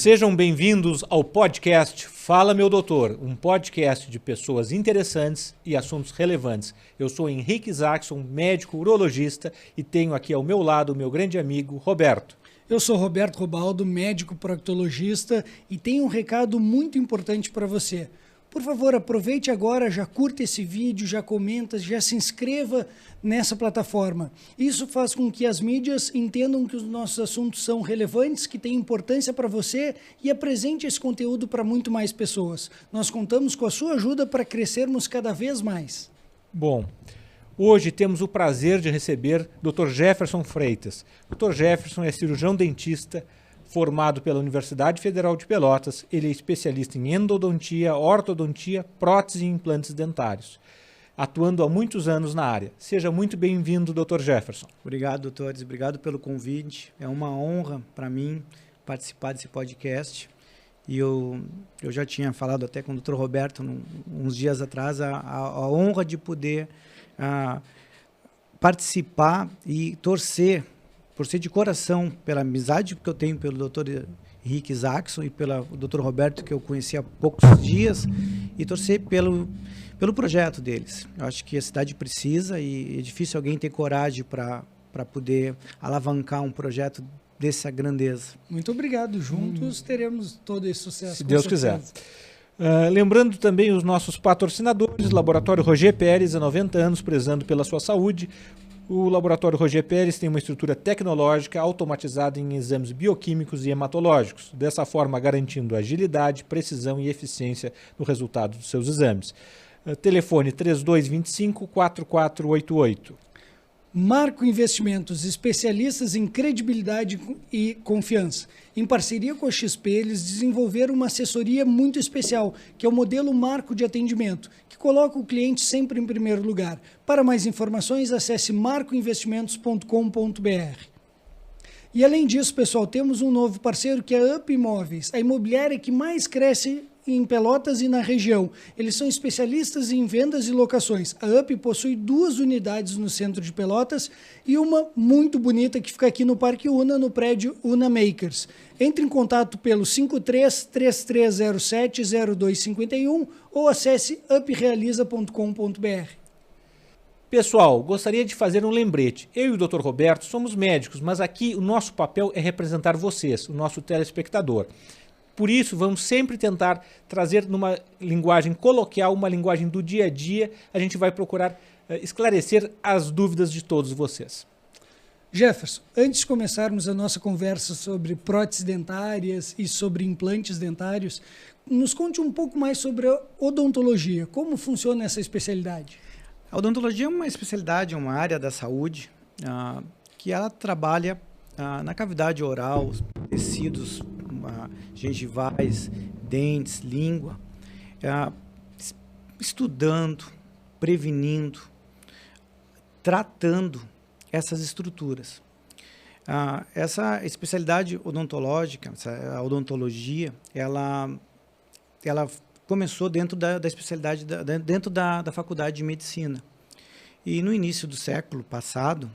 Sejam bem-vindos ao podcast Fala Meu Doutor, um podcast de pessoas interessantes e assuntos relevantes. Eu sou Henrique Isaacson, médico urologista, e tenho aqui ao meu lado o meu grande amigo Roberto. Eu sou Roberto Robaldo, médico proctologista, e tenho um recado muito importante para você. Por favor, aproveite agora, já curta esse vídeo, já comenta, já se inscreva nessa plataforma. Isso faz com que as mídias entendam que os nossos assuntos são relevantes, que têm importância para você e apresente esse conteúdo para muito mais pessoas. Nós contamos com a sua ajuda para crescermos cada vez mais. Bom, hoje temos o prazer de receber Dr. Jefferson Freitas. Dr. Jefferson é cirurgião dentista, formado pela Universidade Federal de Pelotas. Ele é especialista em endodontia, ortodontia, prótese e implantes dentários, atuando há muitos anos na área. Seja muito bem-vindo, Dr. Jefferson. Obrigado, doutores. Obrigado pelo convite. É uma honra para mim participar desse podcast. E eu já tinha falado até com o Dr. Roberto uns dias atrás a honra de poder participar e torcer de coração pela amizade que eu tenho pelo Dr. Henrique Isaacson e pelo Dr. Roberto, que eu conheci há poucos dias, e torcer pelo projeto deles. Eu acho que a cidade precisa e é difícil alguém ter coragem para poder alavancar um projeto dessa grandeza. Muito obrigado. Juntos teremos todo esse sucesso. Se Deus quiser. Lembrando também os nossos patrocinadores, Laboratório Roger Pérez, há 90 anos, prezando pela sua saúde. O Laboratório Roger Pérez tem uma estrutura tecnológica automatizada em exames bioquímicos e hematológicos, dessa forma garantindo agilidade, precisão e eficiência no resultado dos seus exames. Telefone 3225-4488. Marco Investimentos, especialistas em credibilidade e confiança. Em parceria com a XP, eles desenvolveram uma assessoria muito especial, que é o modelo Marco de Atendimento, que coloca o cliente sempre em primeiro lugar. Para mais informações, acesse marcoinvestimentos.com.br. E além disso, pessoal, temos um novo parceiro que é a Up Imóveis, a imobiliária que mais cresce em Pelotas e na região. Eles são especialistas em vendas e locações. A UP possui 2 unidades no centro de Pelotas e uma muito bonita que fica aqui no Parque Una, no prédio Una Makers. Entre em contato pelo 53-3307-0251 ou acesse uprealiza.com.br. Pessoal, gostaria de fazer um lembrete. Eu e o Dr. Roberto somos médicos, mas aqui o nosso papel é representar vocês, o nosso telespectador. Por isso, vamos sempre tentar trazer numa linguagem coloquial, uma linguagem do dia a dia. A gente vai procurar esclarecer as dúvidas de todos vocês. Jefferson, antes de começarmos a nossa conversa sobre próteses dentárias e sobre implantes dentários, nos conte um pouco mais sobre a odontologia. Como funciona essa especialidade? A odontologia é uma especialidade, uma área da saúde que ela trabalha na cavidade oral, tecidos gengivais, dentes, língua, estudando, prevenindo, tratando essas estruturas. Essa especialidade odontológica, a odontologia, ela começou dentro da especialidade, dentro da faculdade de medicina. E no início do século passado,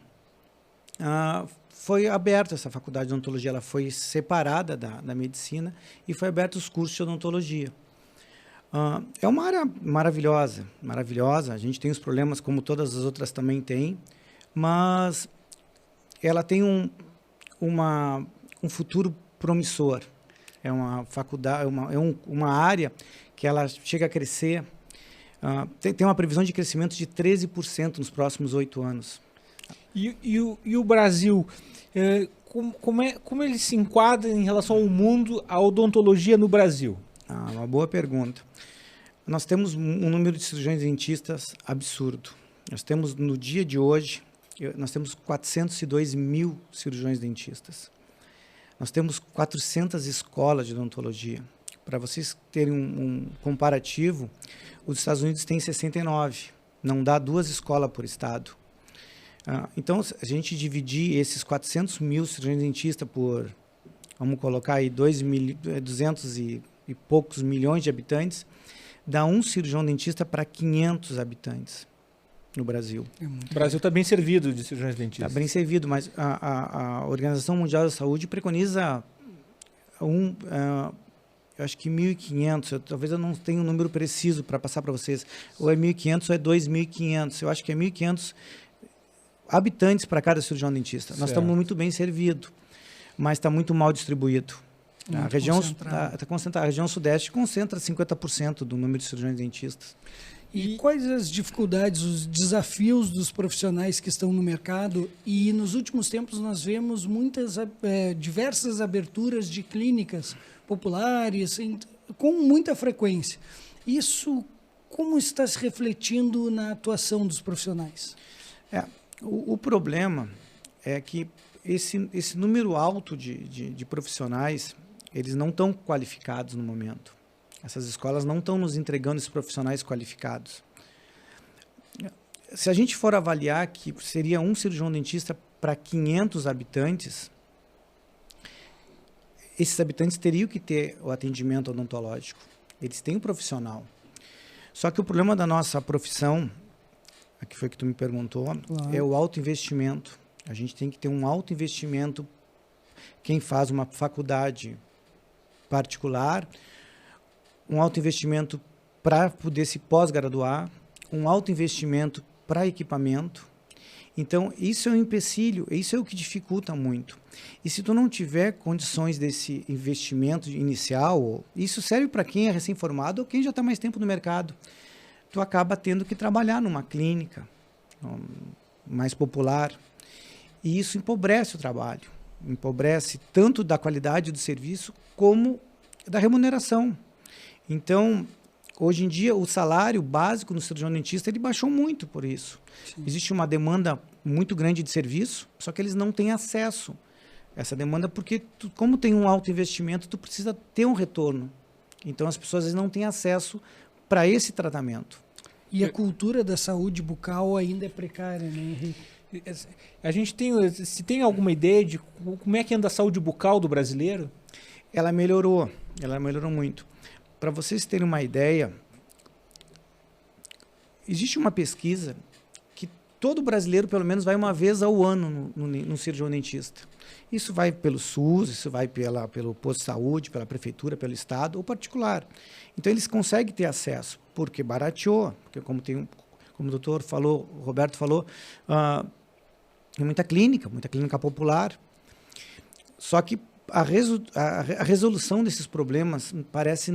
foi aberta essa faculdade de odontologia, ela foi separada da medicina e foi aberto os cursos de odontologia. É uma área maravilhosa, a gente tem os problemas como todas as outras também têm, mas ela tem um futuro promissor. É uma faculdade, uma área que ela chega a crescer, tem uma previsão de crescimento de 13% nos próximos 8 anos. E o Brasil, como ele se enquadra em relação ao mundo, a odontologia no Brasil? Uma boa pergunta. Nós temos um número de cirurgiões dentistas absurdo. Nós temos, no dia de hoje, nós temos 402 mil cirurgiões dentistas. Nós temos 400 escolas de odontologia. Para vocês terem um comparativo, os Estados Unidos têm 69. Não dá 2 escolas por estado. Então, se a gente dividir esses 400 mil cirurgiões dentistas por, vamos colocar aí, 200 e poucos milhões de habitantes, dá um cirurgião dentista para 500 habitantes no Brasil. O Brasil está bem servido de cirurgiões dentistas. Está bem servido, mas a Organização Mundial da Saúde preconiza eu acho que 1.500, talvez eu não tenha um número preciso para passar para vocês, ou é 1.500 ou é 2.500, eu acho que é 1.500 habitantes para cada cirurgião dentista. Nós estamos muito bem servidos, mas está muito mal distribuído. A região a região sudeste concentra 50% do número de cirurgiões dentistas. E quais as dificuldades, os desafios dos profissionais que estão no mercado? E nos últimos tempos nós vemos diversas aberturas de clínicas populares com muita frequência. Isso como está se refletindo na atuação dos profissionais? O problema é que esse número alto de profissionais, eles não estão qualificados no momento. Essas escolas não estão nos entregando esses profissionais qualificados. Se a gente for avaliar que seria um cirurgião dentista para 500 habitantes, esses habitantes teriam que ter o atendimento odontológico. Eles têm um profissional. Só que o problema da nossa profissão, que foi que tu me perguntou, é o alto investimento. A gente tem que ter um alto investimento. Quem faz uma faculdade particular, um alto investimento para poder se pós-graduar, um alto investimento para equipamento. Então, isso é um empecilho, isso é o que dificulta muito. E se tu não tiver condições desse investimento inicial, isso serve para quem é recém-formado ou quem já está mais tempo no mercado. Tu acaba tendo que trabalhar numa clínica mais popular. E isso empobrece o trabalho. Empobrece tanto da qualidade do serviço como da remuneração. Então, hoje em dia, o salário básico no cirurgião dentista ele baixou muito por isso. Sim. Existe uma demanda muito grande de serviço, só que eles não têm acesso a essa demanda porque, como tem um alto investimento, tu precisa ter um retorno. Então, as pessoas às vezes não têm acesso para esse tratamento. E a cultura da saúde bucal ainda é precária, né, Henrique? A gente tem alguma ideia de como é que anda a saúde bucal do brasileiro? Ela melhorou muito. Para vocês terem uma ideia, existe uma pesquisa que todo brasileiro, pelo menos, vai uma vez ao ano no cirurgião dentista. Isso vai pelo SUS, isso vai pelo posto de saúde, pela prefeitura, pelo estado ou particular. Então, eles conseguem ter acesso, porque barateou, porque como o doutor falou, o Roberto falou, tem muita clínica popular. Só que a resolução desses problemas parece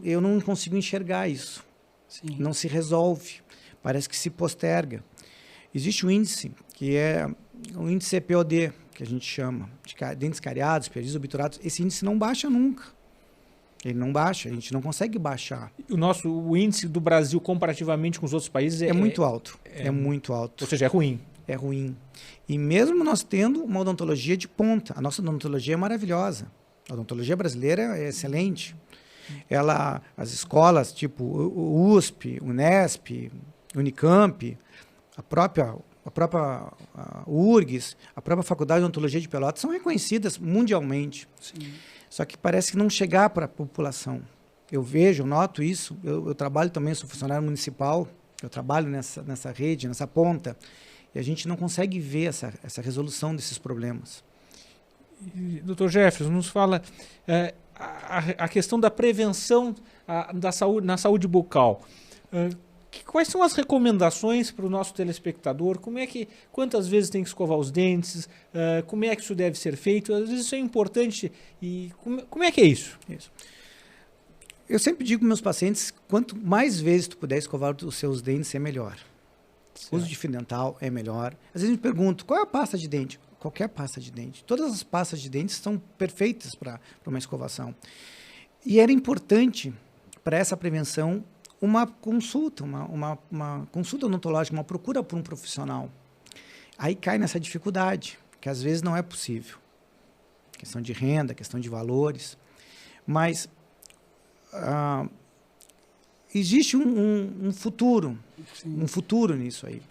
eu não consigo enxergar isso. Sim. Não se resolve, parece que se posterga. Existe um índice que é o índice EPOD, que a gente chama, de dentes cariados, perdidos, obturados. Esse índice não baixa nunca. Ele não baixa, a gente não consegue baixar. O índice do Brasil comparativamente com os outros países é muito alto. É muito alto. Ou seja, é ruim. É ruim. E mesmo nós tendo uma odontologia de ponta, a nossa odontologia é maravilhosa. A odontologia brasileira é excelente. As escolas tipo o USP, Unesp, Unicamp, a própria URGS, a própria Faculdade de Odontologia de Pelotas são reconhecidas mundialmente. Sim. Só que parece que não chegar para a população. Eu noto isso. Eu trabalho também, sou funcionário municipal, eu trabalho nessa rede, nessa ponta. E a gente não consegue ver essa resolução desses problemas. Dr. Jefferson, nos fala a questão da prevenção na saúde bucal. Quais são as recomendações para o nosso telespectador? Quantas vezes tem que escovar os dentes? Como é que isso deve ser feito? Às vezes isso é importante. E como é que é isso? Eu sempre digo para meus pacientes, quanto mais vezes tu puder escovar os seus dentes, é melhor. O uso de fio dental é melhor. Às vezes me pergunto, qual é a pasta de dente? Qualquer pasta de dente. Todas as pastas de dentes são perfeitas para uma escovação. E era importante, para essa prevenção, uma consulta, uma consulta odontológica, uma procura por um profissional. Aí cai nessa dificuldade, que às vezes não é possível. Questão de renda, questão de valores. Mas existe um futuro, um futuro nisso aí.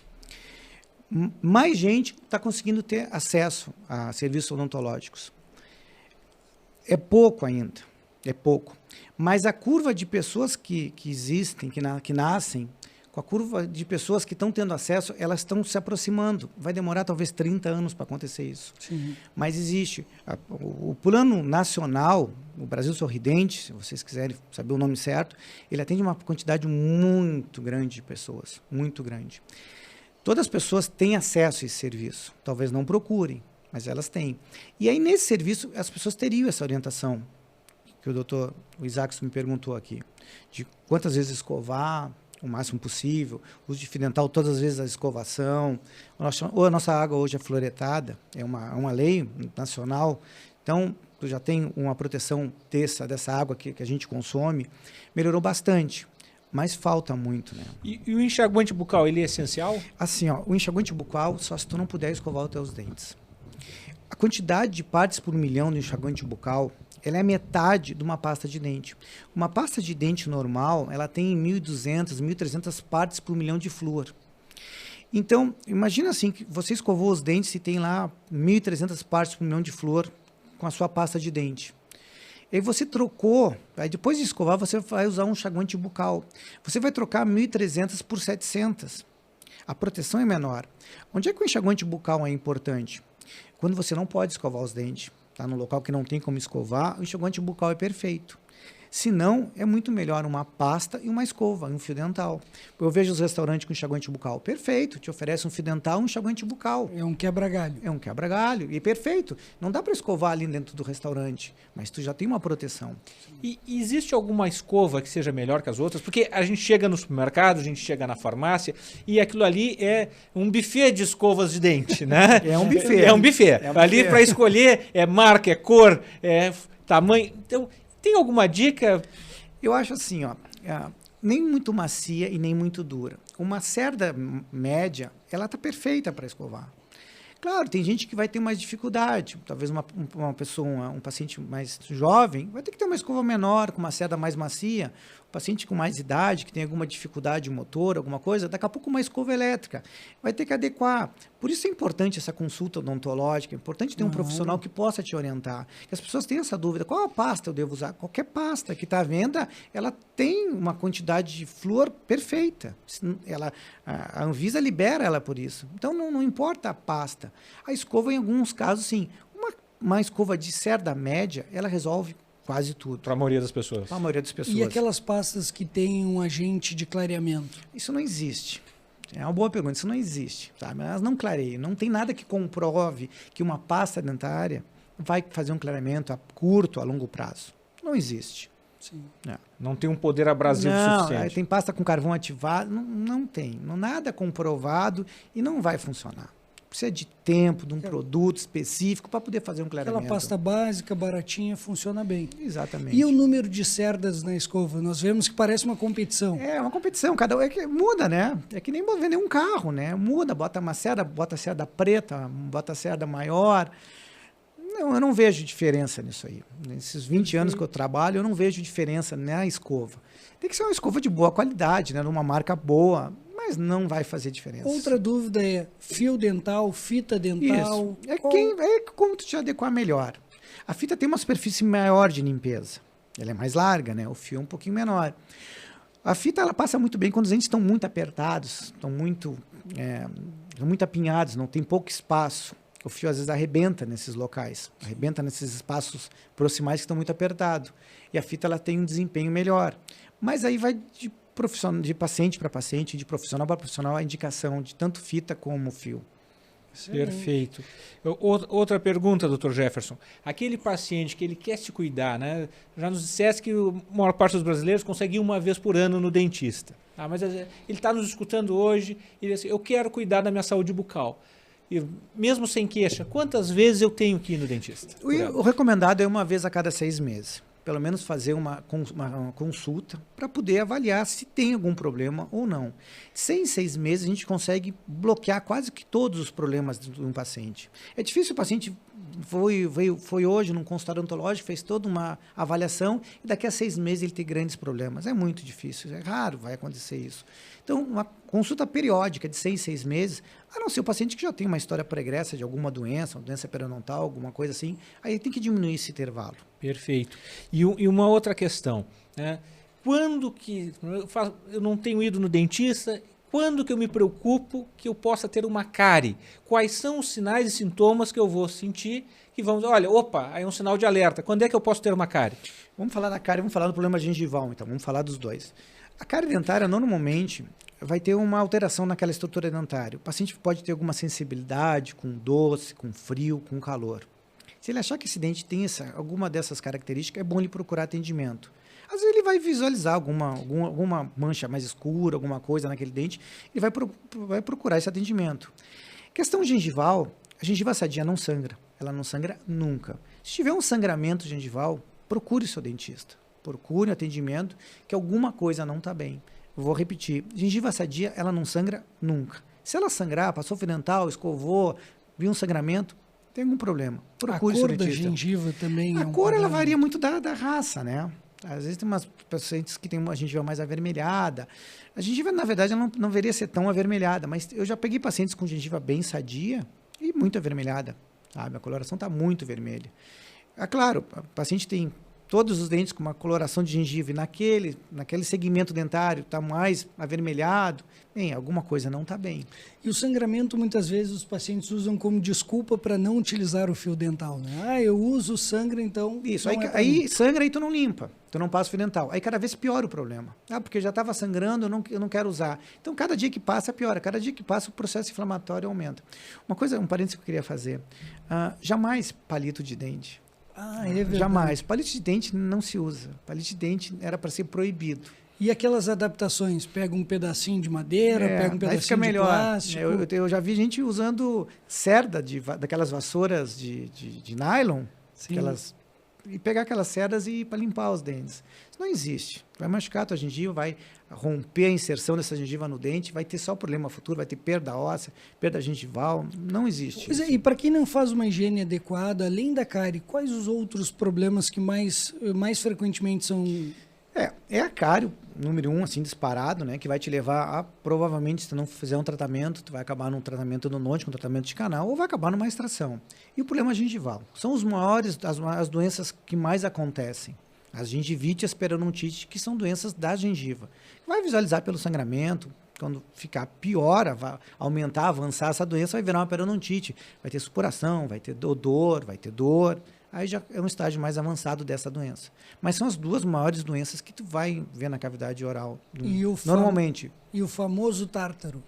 Mais gente está conseguindo ter acesso a serviços odontológicos. É pouco ainda, é pouco. Mas a curva de pessoas que existem, que nascem com a curva de pessoas que estão tendo acesso, elas estão se aproximando. Vai demorar talvez 30 anos para acontecer isso. Sim. Mas existe. O plano nacional, o Brasil Sorridente, se vocês quiserem saber o nome certo, ele atende uma quantidade muito grande de pessoas, muito grande. Todas as pessoas têm acesso a esse serviço. Talvez não procurem, mas elas têm. E aí, nesse serviço, as pessoas teriam essa orientação que o Isaacson me perguntou aqui, de quantas vezes escovar, o máximo possível, uso de fio dental todas as vezes a escovação, ou a nossa água hoje é fluoretada, é uma lei nacional, então tu já tem uma proteção dessa água que a gente consome, melhorou bastante, mas falta muito, né? E o enxaguante bucal, ele é essencial? Assim, ó, o enxaguante bucal, só se tu não puder escovar os teus dentes. A quantidade de partes por milhão do enxaguante bucal, ela é a metade de uma pasta de dente. Uma pasta de dente normal, ela tem 1.200, 1.300 partes por milhão de flúor. Então, imagina assim, que você escovou os dentes e tem lá 1.300 partes por milhão de flúor com a sua pasta de dente. E aí você trocou, aí depois de escovar, você vai usar um enxaguante bucal. Você vai trocar 1.300 por 700. A proteção é menor. Onde é que o enxaguante bucal é importante? Quando você não pode escovar os dentes. Está no local que não tem como escovar, o enxaguante bucal é perfeito. Se não, é muito melhor uma pasta e uma escova, um fio dental. Eu vejo os restaurantes com enxaguante bucal. Perfeito, te oferece um fio dental e um enxaguante bucal. É um quebra-galho. É um quebra-galho, e perfeito. Não dá para escovar ali dentro do restaurante, mas tu já tem uma proteção. E existe alguma escova que seja melhor que as outras? Porque a gente chega no supermercado, a gente chega na farmácia, e aquilo ali é um buffet de escovas de dente, né? É um buffet. É um buffet. É um ali buffet. para escolher é marca, é cor, é tamanho. Então, tem alguma dica? Eu acho assim, ó, nem muito macia e nem muito dura. Uma cerda média, ela tá perfeita para escovar. Claro, tem gente que vai ter mais dificuldade. Talvez uma pessoa, um paciente mais jovem, vai ter que ter uma escova menor, com uma cerda mais macia. O paciente com mais idade, que tem alguma dificuldade motor, alguma coisa, daqui a pouco uma escova elétrica. Vai ter que adequar. Por isso é importante essa consulta odontológica, é importante ter um profissional que possa te orientar. Que as pessoas têm essa dúvida, qual a pasta eu devo usar? Qualquer pasta que está à venda, ela tem uma quantidade de flúor perfeita. A Anvisa libera ela por isso. Então, não importa a pasta. A escova, em alguns casos, sim. Uma escova de cerda média, ela resolve quase tudo. Para a maioria das pessoas. Para a maioria das pessoas. E aquelas pastas que têm um agente de clareamento? Isso não existe. É uma boa pergunta. Isso não existe. Sabe? Elas não clareiam. Não tem nada que comprove que uma pasta dentária vai fazer um clareamento a curto, a longo prazo. Não existe. Sim. Não tem um poder abrasivo suficiente. Tem pasta com carvão ativado. Não tem. Nada comprovado e não vai funcionar. Precisa de tempo, de um produto específico para poder fazer um clareamento. Aquela pasta básica, baratinha, funciona bem. Exatamente. E o número de cerdas na escova? Nós vemos que parece uma competição. É uma competição, é que muda, né? É que nem vender um carro, né? Muda, bota uma cerda, bota a cerda preta, bota a cerda maior. Não, eu não vejo diferença nisso aí. Nesses 20 anos que eu trabalho, eu não vejo diferença na escova. Tem que ser uma escova de boa qualidade, né? Numa marca boa, mas não vai fazer diferença. Outra dúvida é fio dental, fita dental. Isso. É como tu te adequar melhor. A fita tem uma superfície maior de limpeza. Ela é mais larga, né? O fio é um pouquinho menor. A fita ela passa muito bem quando os dentes estão muito apertados, estão muito apinhados, não tem pouco espaço. O fio às vezes arrebenta nesses locais, arrebenta nesses espaços proximais que estão muito apertados. E a fita ela tem um desempenho melhor. Mas aí vai de paciente para paciente, de profissional para profissional, a indicação de tanto fita como fio. Perfeito. Outra pergunta, Dr. Jefferson. Aquele paciente que ele quer se cuidar, né? Já nos dissesse que a maior parte dos brasileiros consegue ir uma vez por ano no dentista. Tá? Mas ele está nos escutando hoje e ele diz assim, eu quero cuidar da minha saúde bucal. E mesmo sem queixa, quantas vezes eu tenho que ir no dentista? O recomendado é uma vez a cada 6 meses. Pelo menos fazer uma consulta para poder avaliar se tem algum problema ou não. Em 6 meses, a gente consegue bloquear quase que todos os problemas de um paciente. É difícil o paciente foi hoje num consultório odontológico, fez toda uma avaliação e daqui a 6 meses ele tem grandes problemas. É muito difícil, é raro vai acontecer isso. Então, uma consulta periódica de 6 meses, a não ser o paciente que já tem uma história pregressa de alguma doença, uma doença periodontal, alguma coisa assim, aí tem que diminuir esse intervalo. Perfeito. E uma outra questão, né? quando que eu não tenho ido no dentista, quando que eu me preocupo que eu possa ter uma cárie? Quais são os sinais e sintomas que eu vou sentir que vão dizer, olha, opa, aí é um sinal de alerta. Quando é que eu posso ter uma cárie? Vamos falar da cárie, vamos falar do problema gengival, então, vamos falar dos dois. A cárie dentária, normalmente, vai ter uma alteração naquela estrutura dentária. O paciente pode ter alguma sensibilidade com doce, com frio, com calor. Se ele achar que esse dente tem alguma dessas características, é bom ele procurar atendimento. Às vezes ele vai visualizar alguma mancha mais escura, alguma coisa naquele dente, e vai procurar esse atendimento. Questão gengival, a gengiva sadia não sangra. Ela não sangra nunca. Se tiver um sangramento gengival, procure seu dentista. Procure um atendimento, que alguma coisa não está bem. Eu vou repetir, gengiva sadia, ela não sangra nunca. Se ela sangrar, passou fio dental, escovou, viu um sangramento, tem algum problema. Procure seu dentista. A cor da gengiva também A cor, ela varia muito da raça, né? Às vezes tem umas pacientes que têm uma gengiva mais avermelhada. A gengiva, na verdade, ela não deveria ser tão avermelhada, mas eu já peguei pacientes com gengiva bem sadia e muito avermelhada. Sabe? A coloração está muito vermelha. É claro, o paciente tem todos os dentes com uma coloração de gengiva e naquele segmento dentário está mais avermelhado, bem, alguma coisa não está bem. E o sangramento, muitas vezes, os pacientes usam como desculpa para não utilizar o fio dental, né? Ah, eu uso sangra, então... Isso, aí sangra e tu não limpa, tu não passa o fio dental. Aí cada vez piora o problema. Ah, porque já estava sangrando, eu não quero usar. Então, cada dia que passa, piora. Cada dia que passa, o processo inflamatório aumenta. Um parênteses que eu queria fazer. Jamais palito de dente. Ah, é verdade. Jamais. Palito de dente não se usa. Palito de dente era para ser proibido. E aquelas adaptações? Pega um pedacinho de madeira, pega um pedacinho de plástico? Eu já vi gente usando cerda daquelas vassouras de nylon, e pegar aquelas cerdas para limpar os dentes. Isso não existe. Vai machucar a tua gengiva, vai romper a inserção dessa gengiva no dente, vai ter só problema futuro, vai ter perda óssea, perda gengival. Não existe. Pois é, e para quem não faz uma higiene adequada, além da cárie, quais os outros problemas que mais frequentemente são... É a cárie, número 1, assim, disparado, né? Que vai te levar a, provavelmente, se tu não fizer um tratamento, tu vai acabar num tratamento endodôntico, um tratamento de canal, ou vai acabar numa extração. E o problema gengival. São as doenças que mais acontecem. As gengivite e as periodontite, que são doenças da gengiva. Vai visualizar pelo sangramento, quando ficar pior, vai aumentar, avançar essa doença, vai virar uma periodontite. Vai ter supuração, vai ter odor, vai ter dor. Aí já é um estágio mais avançado dessa doença. Mas são as duas maiores doenças que tu vai ver na cavidade oral, normalmente. E o famoso tártaro?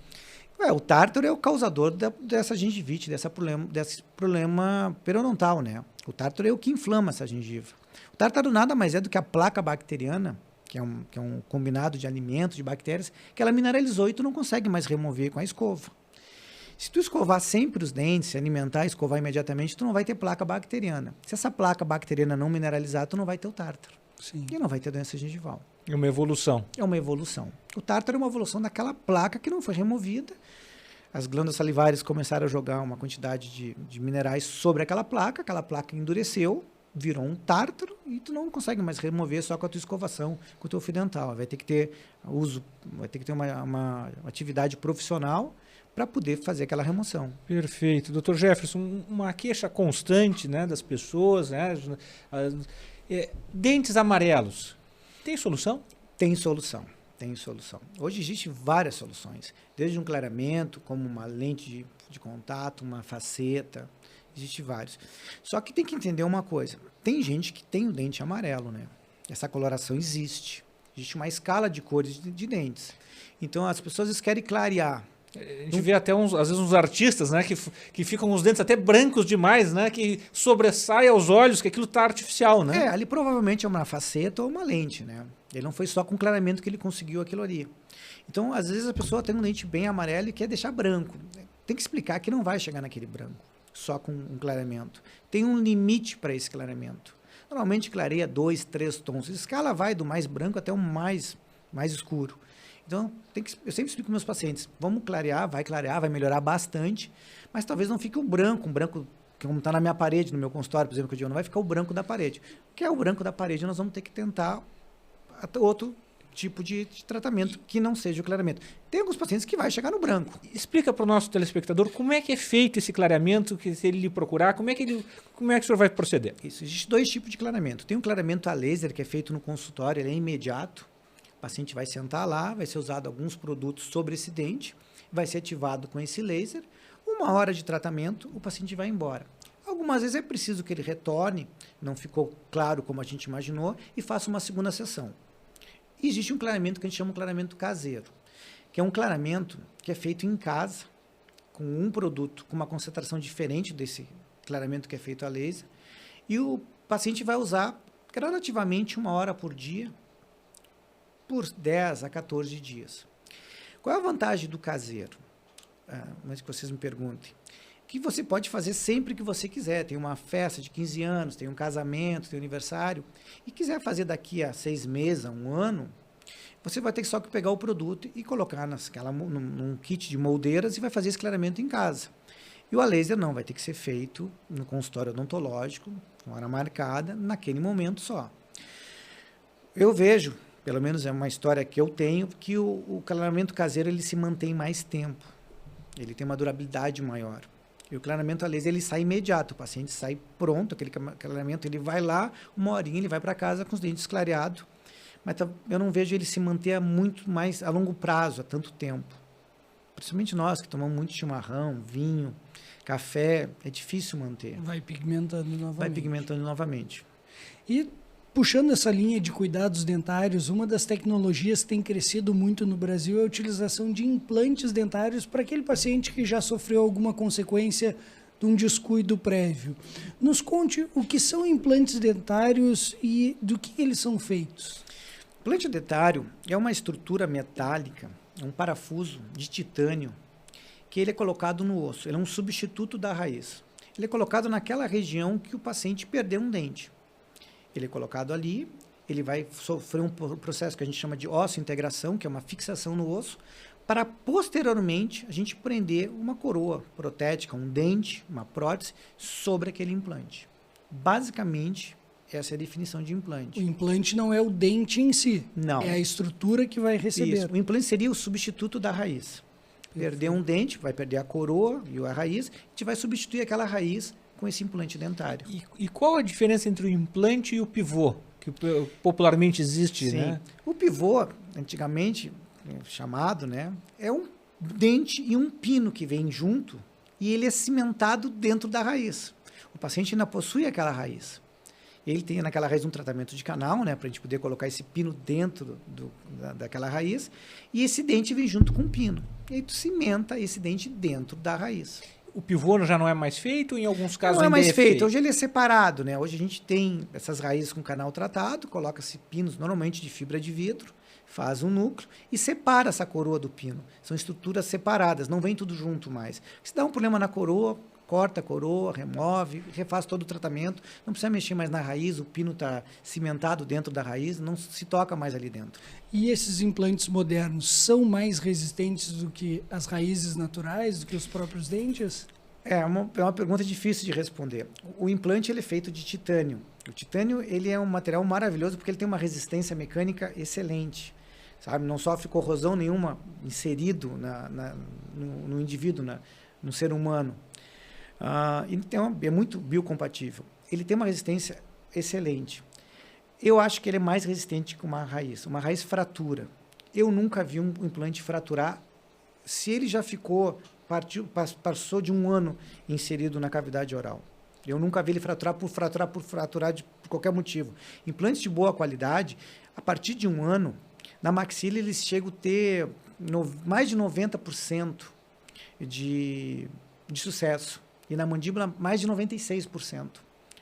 O tártaro é o causador dessa gengivite, desse problema periodontal, né? O tártaro é o que inflama essa gengiva. O tártaro nada mais é do que a placa bacteriana, que é um combinado de alimentos, de bactérias, que ela mineralizou e tu não consegue mais remover com a escova. Se tu escovar sempre os dentes, se alimentar e escovar imediatamente, tu não vai ter placa bacteriana. Se essa placa bacteriana não mineralizar, tu não vai ter o tártaro. Sim. E não vai ter doença gengival. É uma evolução. É uma evolução. O tártaro é uma evolução daquela placa que não foi removida. As glândulas salivares começaram a jogar uma quantidade de minerais sobre aquela placa endureceu, virou um tártaro e tu não consegue mais remover só com a tua escovação, com o teu fio dental. Vai ter que ter uma atividade profissional para poder fazer aquela remoção. Perfeito. Dr. Jefferson, uma queixa constante, né, das pessoas, né, dentes amarelos, tem solução? Tem solução. Hoje existem várias soluções, desde um clareamento, como uma lente de contato, uma faceta, existem vários. Só que tem que entender uma coisa, tem gente que tem o dente amarelo, né? Essa coloração existe uma escala de cores de dentes. Então as pessoas querem clarear. A gente vê até às vezes uns artistas, né, que ficam com os dentes até brancos demais, né, que sobressai aos olhos, que aquilo está artificial, né? Ali provavelmente é uma faceta ou uma lente, né? Ele não foi só com clareamento que ele conseguiu aquilo ali. Então, às vezes a pessoa tem um dente bem amarelo e quer deixar branco. Tem que explicar que não vai chegar naquele branco, só com um clareamento. Tem um limite para esse clareamento. Normalmente clareia 2, 3 tons. A escala vai do mais branco até o mais escuro. Então, eu sempre explico para meus pacientes, vamos clarear, vai melhorar bastante, mas talvez não fique um branco que como está na minha parede, no meu consultório, por exemplo, que eu digo, não vai ficar o branco da parede. O que é o branco da parede? Nós vamos ter que tentar outro tipo de tratamento que não seja o clareamento. Tem alguns pacientes que vai chegar no branco. Explica para o nosso telespectador como é que é feito esse clareamento, que se ele lhe procurar, como é que o senhor vai proceder? Isso, existe 2 tipos de clareamento. Tem um clareamento a laser que é feito no consultório, ele é imediato. paciente vai sentar lá, vai ser usado alguns produtos sobre esse dente, vai ser ativado com esse laser, 1 hora de tratamento, o paciente vai embora. Algumas vezes é preciso que ele retorne, não ficou claro como a gente imaginou, e faça uma segunda sessão. E existe um clareamento que a gente chama de clareamento caseiro, que é um clareamento que é feito em casa, com um produto com uma concentração diferente desse clareamento que é feito a laser, e o paciente vai usar gradativamente 1 hora por dia, por 10 a 14 dias. Qual é a vantagem do caseiro? Mas que vocês me perguntem. Que você pode fazer sempre que você quiser. Tem uma festa de 15 anos, tem um casamento, tem um aniversário, e quiser fazer daqui a 6 meses, a 1 ano, você vai ter só que pegar o produto e colocar num kit de moldeiras e vai fazer esse clareamento em casa. E o a laser não, vai ter que ser feito no consultório odontológico, com hora marcada, naquele momento só. Eu vejo, pelo menos é uma história que eu tenho, que o clareamento caseiro ele se mantém mais tempo. Ele tem uma durabilidade maior. E o clareamento a laser ele sai imediato, o paciente sai pronto, aquele clareamento ele vai lá, 1 horinha ele vai para casa com os dentes clareados, mas eu não vejo ele se manter muito mais a longo prazo, há tanto tempo. Principalmente nós que tomamos muito chimarrão, vinho, café, é difícil manter. Vai pigmentando novamente. Vai pigmentando novamente. E puxando essa linha de cuidados dentários, uma das tecnologias que tem crescido muito no Brasil é a utilização de implantes dentários para aquele paciente que já sofreu alguma consequência de um descuido prévio. Nos conte o que são implantes dentários e do que eles são feitos. O implante dentário é uma estrutura metálica, é um parafuso de titânio, que ele é colocado no osso. Ele é um substituto da raiz. Ele é colocado naquela região que o paciente perdeu um dente. Ele é colocado ali, ele vai sofrer um processo que a gente chama de osseointegração, que é uma fixação no osso, para posteriormente a gente prender uma coroa protética, um dente, uma prótese, sobre aquele implante. Basicamente, essa é a definição de implante. O implante não é o dente em si, não. É a estrutura que vai receber. Isso. O implante seria o substituto da raiz. Perder um dente, vai perder a coroa e a raiz, a gente vai substituir aquela raiz com esse implante dentário. E qual a diferença entre o implante e o pivô, que popularmente existe, Sim. né? O pivô, antigamente chamado, né, é um dente e um pino que vem junto e ele é cimentado dentro da raiz. O paciente ainda possui aquela raiz. Ele tem naquela raiz um tratamento de canal, né, para a gente poder colocar esse pino dentro daquela raiz, e esse dente vem junto com o pino. E aí tu cimenta esse dente dentro da raiz. O pivô já não é mais feito, em alguns casos não é ainda mais é feito. Hoje ele é separado, né? Hoje a gente tem essas raízes com canal tratado, coloca-se pinos normalmente de fibra de vidro, faz um núcleo e separa essa coroa do pino. São estruturas separadas, não vem tudo junto mais. Se dá um problema na coroa, corta a coroa, remove, refaz todo o tratamento, não precisa mexer mais na raiz, o pino está cimentado dentro da raiz, não se toca mais ali dentro. E esses implantes modernos são mais resistentes do que as raízes naturais, do que os próprios dentes? É uma pergunta difícil de responder. O implante ele é feito de titânio. O titânio ele é um material maravilhoso porque ele tem uma resistência mecânica excelente. Sabe? Não sofre corrosão nenhuma inserido no indivíduo, no ser humano. Então, é muito biocompatível. Ele tem uma resistência excelente. Eu acho que ele é mais resistente que uma raiz. Uma raiz fratura. Eu nunca vi um implante fraturar. Se ele já passou de 1 ano inserido na cavidade oral. Eu nunca vi ele fraturar por qualquer motivo. Implantes de boa qualidade, a partir de 1 ano, na maxila eles chegam a ter mais de 90% de sucesso. E na mandíbula, mais de 96%.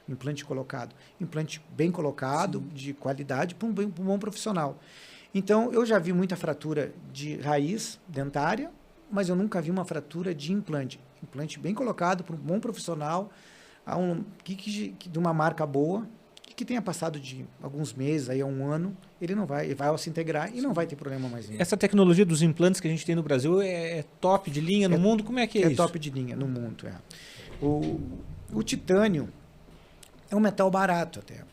Implante colocado. Implante bem colocado, sim, de qualidade, para um bom profissional. Então, eu já vi muita fratura de raiz dentária, mas eu nunca vi uma fratura de implante. Implante bem colocado para um bom profissional, de uma marca boa, que tenha passado de alguns meses, aí a 1 ano, ele vai se integrar e não vai ter problema mais nenhum. Essa tecnologia dos implantes que a gente tem no Brasil é top de linha no mundo? Como é que é isso? É top de linha no mundo, é. O titânio é um metal barato até.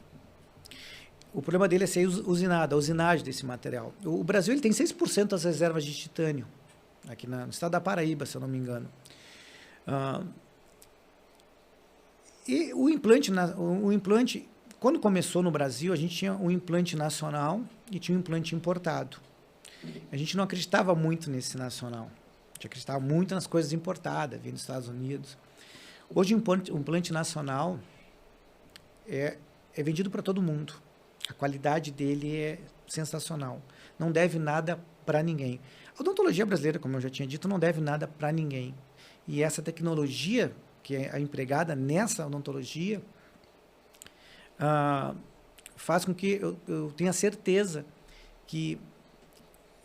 O problema dele é ser usinado, a usinagem desse material. O Brasil ele tem 6% das reservas de titânio, aqui no estado da Paraíba, se eu não me engano. E o implante, quando começou no Brasil, a gente tinha um implante nacional e tinha um implante importado. A gente não acreditava muito nesse nacional. A gente acreditava muito nas coisas importadas, vindo dos Estados Unidos. Hoje, o implante nacional é vendido para todo mundo. A qualidade dele é sensacional. Não deve nada para ninguém. A odontologia brasileira, como eu já tinha dito, não deve nada para ninguém. E essa tecnologia que é empregada nessa odontologia faz com que eu tenha certeza que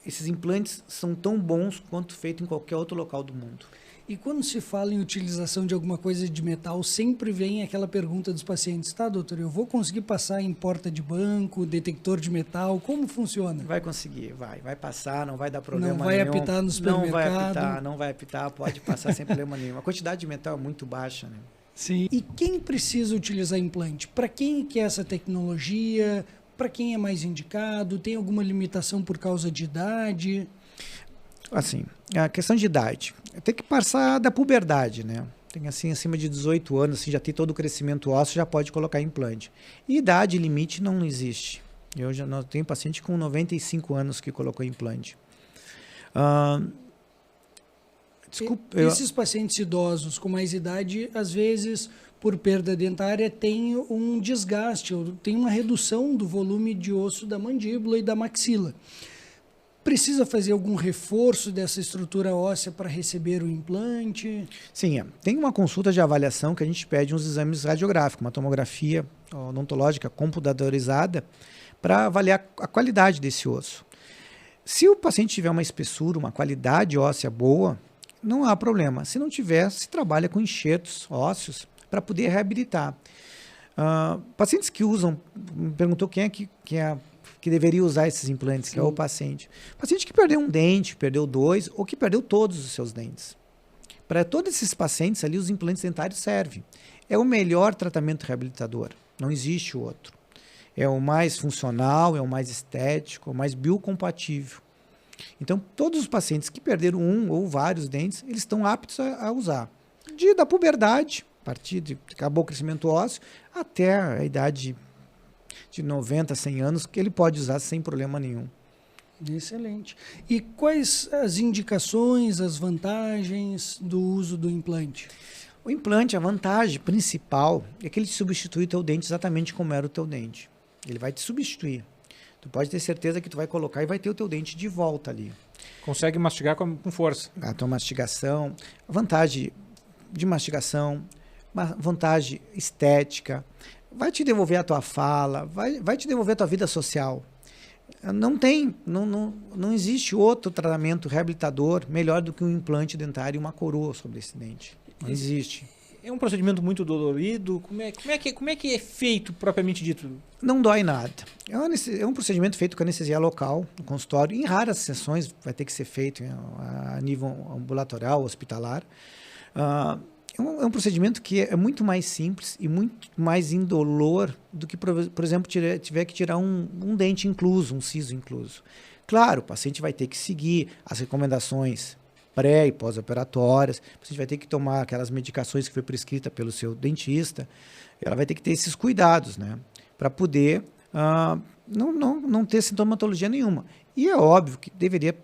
esses implantes são tão bons quanto feito em qualquer outro local do mundo. E quando se fala em utilização de alguma coisa de metal, sempre vem aquela pergunta dos pacientes: tá, doutor, eu vou conseguir passar em porta de banco, detector de metal, como funciona? Vai conseguir, vai passar, não vai dar problema nenhum. Não vai apitar no supermercado? Não vai apitar, pode passar sem problema nenhum. A quantidade de metal é muito baixa, né? Sim. E quem precisa utilizar implante? Para quem que é essa tecnologia? Para quem é mais indicado? Tem alguma limitação por causa de idade? Assim, a questão de idade, tem que passar da puberdade, né? Tem assim, acima de 18 anos, assim, já tem todo o crescimento ósseo, já pode colocar implante. E idade limite não existe. Eu já não tenho paciente com 95 anos que colocou implante. Esses pacientes idosos com mais idade, às vezes, por perda dentária, tem um desgaste, tem uma redução do volume de osso da mandíbula e da maxila. Precisa fazer algum reforço dessa estrutura óssea para receber o implante? Sim, tem uma consulta de avaliação que a gente pede uns exames radiográficos, uma tomografia odontológica computadorizada, para avaliar a qualidade desse osso. Se o paciente tiver uma espessura, uma qualidade óssea boa, não há problema. Se não tiver, se trabalha com enxertos ósseos para poder reabilitar. Pacientes que usam, me perguntou quem é que deveria usar esses implantes, que é o paciente. Paciente que perdeu um dente, perdeu dois, ou que perdeu todos os seus dentes. Para todos esses pacientes ali, os implantes dentários servem. É o melhor tratamento reabilitador. Não existe outro. É o mais funcional, é o mais estético, é o mais biocompatível. Então, todos os pacientes que perderam um ou vários dentes, eles estão aptos a usar. Da puberdade, a partir de acabou o crescimento ósseo, até a idade de 90, 100 anos, que ele pode usar sem problema nenhum. Excelente. E quais as indicações, as vantagens do uso do implante? O implante, a vantagem principal é que ele substitui o teu dente exatamente como era o teu dente. Ele vai te substituir. Tu pode ter certeza que tu vai colocar e vai ter o teu dente de volta ali. Consegue mastigar com força. A tua mastigação, a vantagem de mastigação, uma vantagem estética, vai te devolver a tua fala, vai te devolver a tua vida social. Não existe outro tratamento reabilitador melhor do que um implante dentário e uma coroa sobre esse dente. Não existe. É um procedimento muito dolorido? Como é que é feito, propriamente dito? Não dói nada. É um procedimento feito com anestesia local, no consultório. Em raras sessões vai ter que ser feito a nível ambulatorial, hospitalar. É um procedimento que é muito mais simples e muito mais indolor do que, por exemplo, tiver que tirar um dente incluso, um siso incluso. Claro, o paciente vai ter que seguir as recomendações pré e pós-operatórias, o paciente vai ter que tomar aquelas medicações que foi prescrita pelo seu dentista, ela vai ter que ter esses cuidados, né, para poder não ter sintomatologia nenhuma. E é óbvio que deveria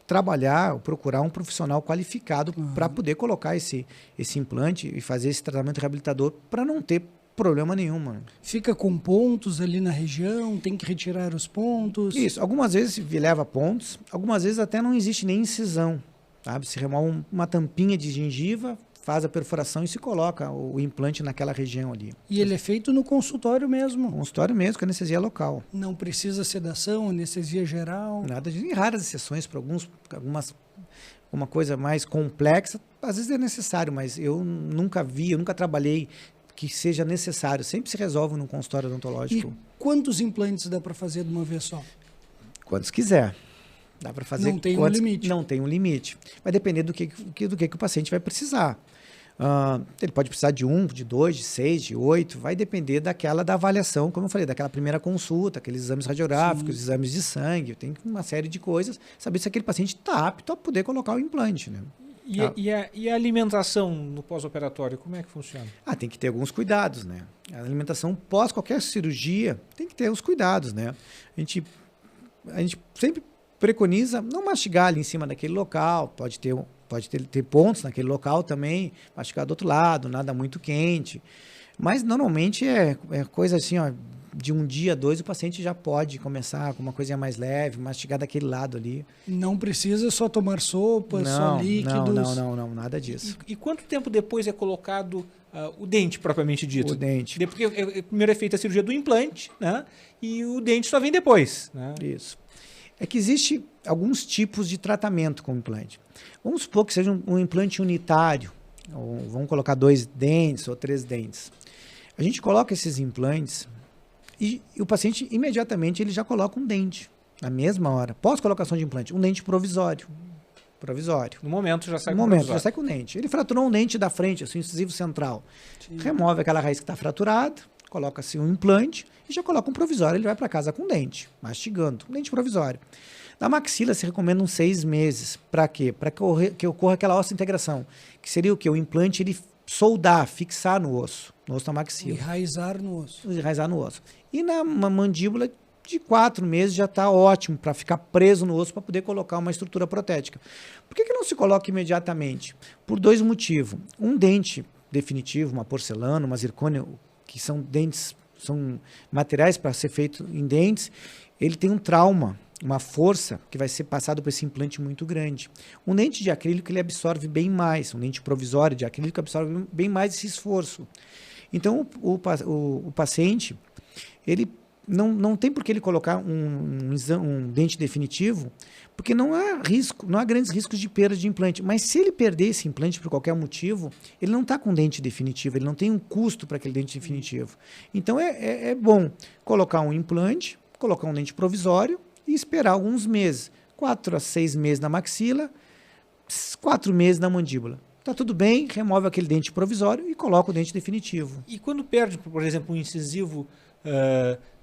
trabalhar ou procurar um profissional qualificado para poder colocar esse implante e fazer esse tratamento reabilitador para não ter problema nenhum. Mano. Fica com pontos ali na região, tem que retirar os pontos? Isso, algumas vezes leva pontos, algumas vezes até não existe nem incisão, sabe? Se remove uma tampinha de gengiva, faz a perfuração e se coloca o implante naquela região ali. E ele é feito no consultório mesmo? Consultório mesmo, com anestesia local. Não precisa sedação, anestesia geral? Nada em raras exceções, para uma coisa mais complexa, às vezes é necessário, mas eu nunca trabalhei que seja necessário. Sempre se resolve no consultório odontológico. E quantos implantes dá para fazer de uma vez só? Quantos quiser. Dá para fazer. Não tem um limite. Não tem um limite. Vai depender do que o paciente vai precisar. Ele pode precisar de 1, de 2, de 6, de 8. Vai depender da avaliação, como eu falei, daquela primeira consulta, aqueles exames radiográficos, Sim. exames de sangue. Tem uma série de coisas. Saber se aquele paciente está apto a poder colocar o implante, né? E a alimentação no pós-operatório, como é que funciona? Tem que ter alguns cuidados, né? A alimentação pós qualquer cirurgia tem que ter os cuidados, né? A gente sempre preconiza não mastigar ali em cima daquele local, pode ter pontos naquele local também, mastigar do outro lado, nada muito quente. Mas normalmente é coisa assim, ó, de um dia, 2, o paciente já pode começar com uma coisinha mais leve, mastigar daquele lado ali. Não precisa só tomar sopa, só líquidos? Não, nada disso. E quanto tempo depois é colocado o dente, propriamente dito? O dente. Porque primeiro é feita a cirurgia do implante, né? E o dente só vem depois, né? Isso. É que existe alguns tipos de tratamento com implante. Vamos supor que seja um implante unitário, ou vamos colocar 2 dentes ou 3 dentes. A gente coloca esses implantes e o paciente imediatamente ele já coloca um dente, na mesma hora, pós-colocação de implante, um dente provisório. No momento já sai com No momento já sai com o dente. Ele fraturou um dente da frente, assim, incisivo central. Sim. Remove aquela raiz que está fraturada, coloca-se um implante e já coloca um provisório. Ele vai para casa com um dente, mastigando, um dente provisório. Na maxila se recomenda uns 6 meses. Para quê? Para que ocorra aquela ossa-integração, que seria o quê? O implante ele soldar, fixar no osso da maxila. Enraizar no osso. Enraizar no osso. E na mandíbula, de 4 meses já está ótimo para ficar preso no osso para poder colocar uma estrutura protética. Por que não se coloca imediatamente? Por 2 motivos. Um dente definitivo, uma porcelana, uma zircônia, que são dentes, são materiais para ser feito em dentes, ele tem um trauma, uma força que vai ser passado por esse implante muito grande. Um dente de acrílico ele absorve bem mais, um dente provisório de acrílico absorve bem mais esse esforço. Então o paciente ele não tem por que ele colocar um dente definitivo, porque não há grandes riscos de perda de implante. Mas se ele perder esse implante por qualquer motivo, ele não está com dente definitivo, ele não tem um custo para aquele dente definitivo. Então é bom colocar um implante, colocar um dente provisório e esperar alguns meses, 4 a 6 meses na maxila, 4 meses na mandíbula. Tá tudo bem, remove aquele dente provisório e coloca o dente definitivo. E quando perde, por exemplo, um incisivo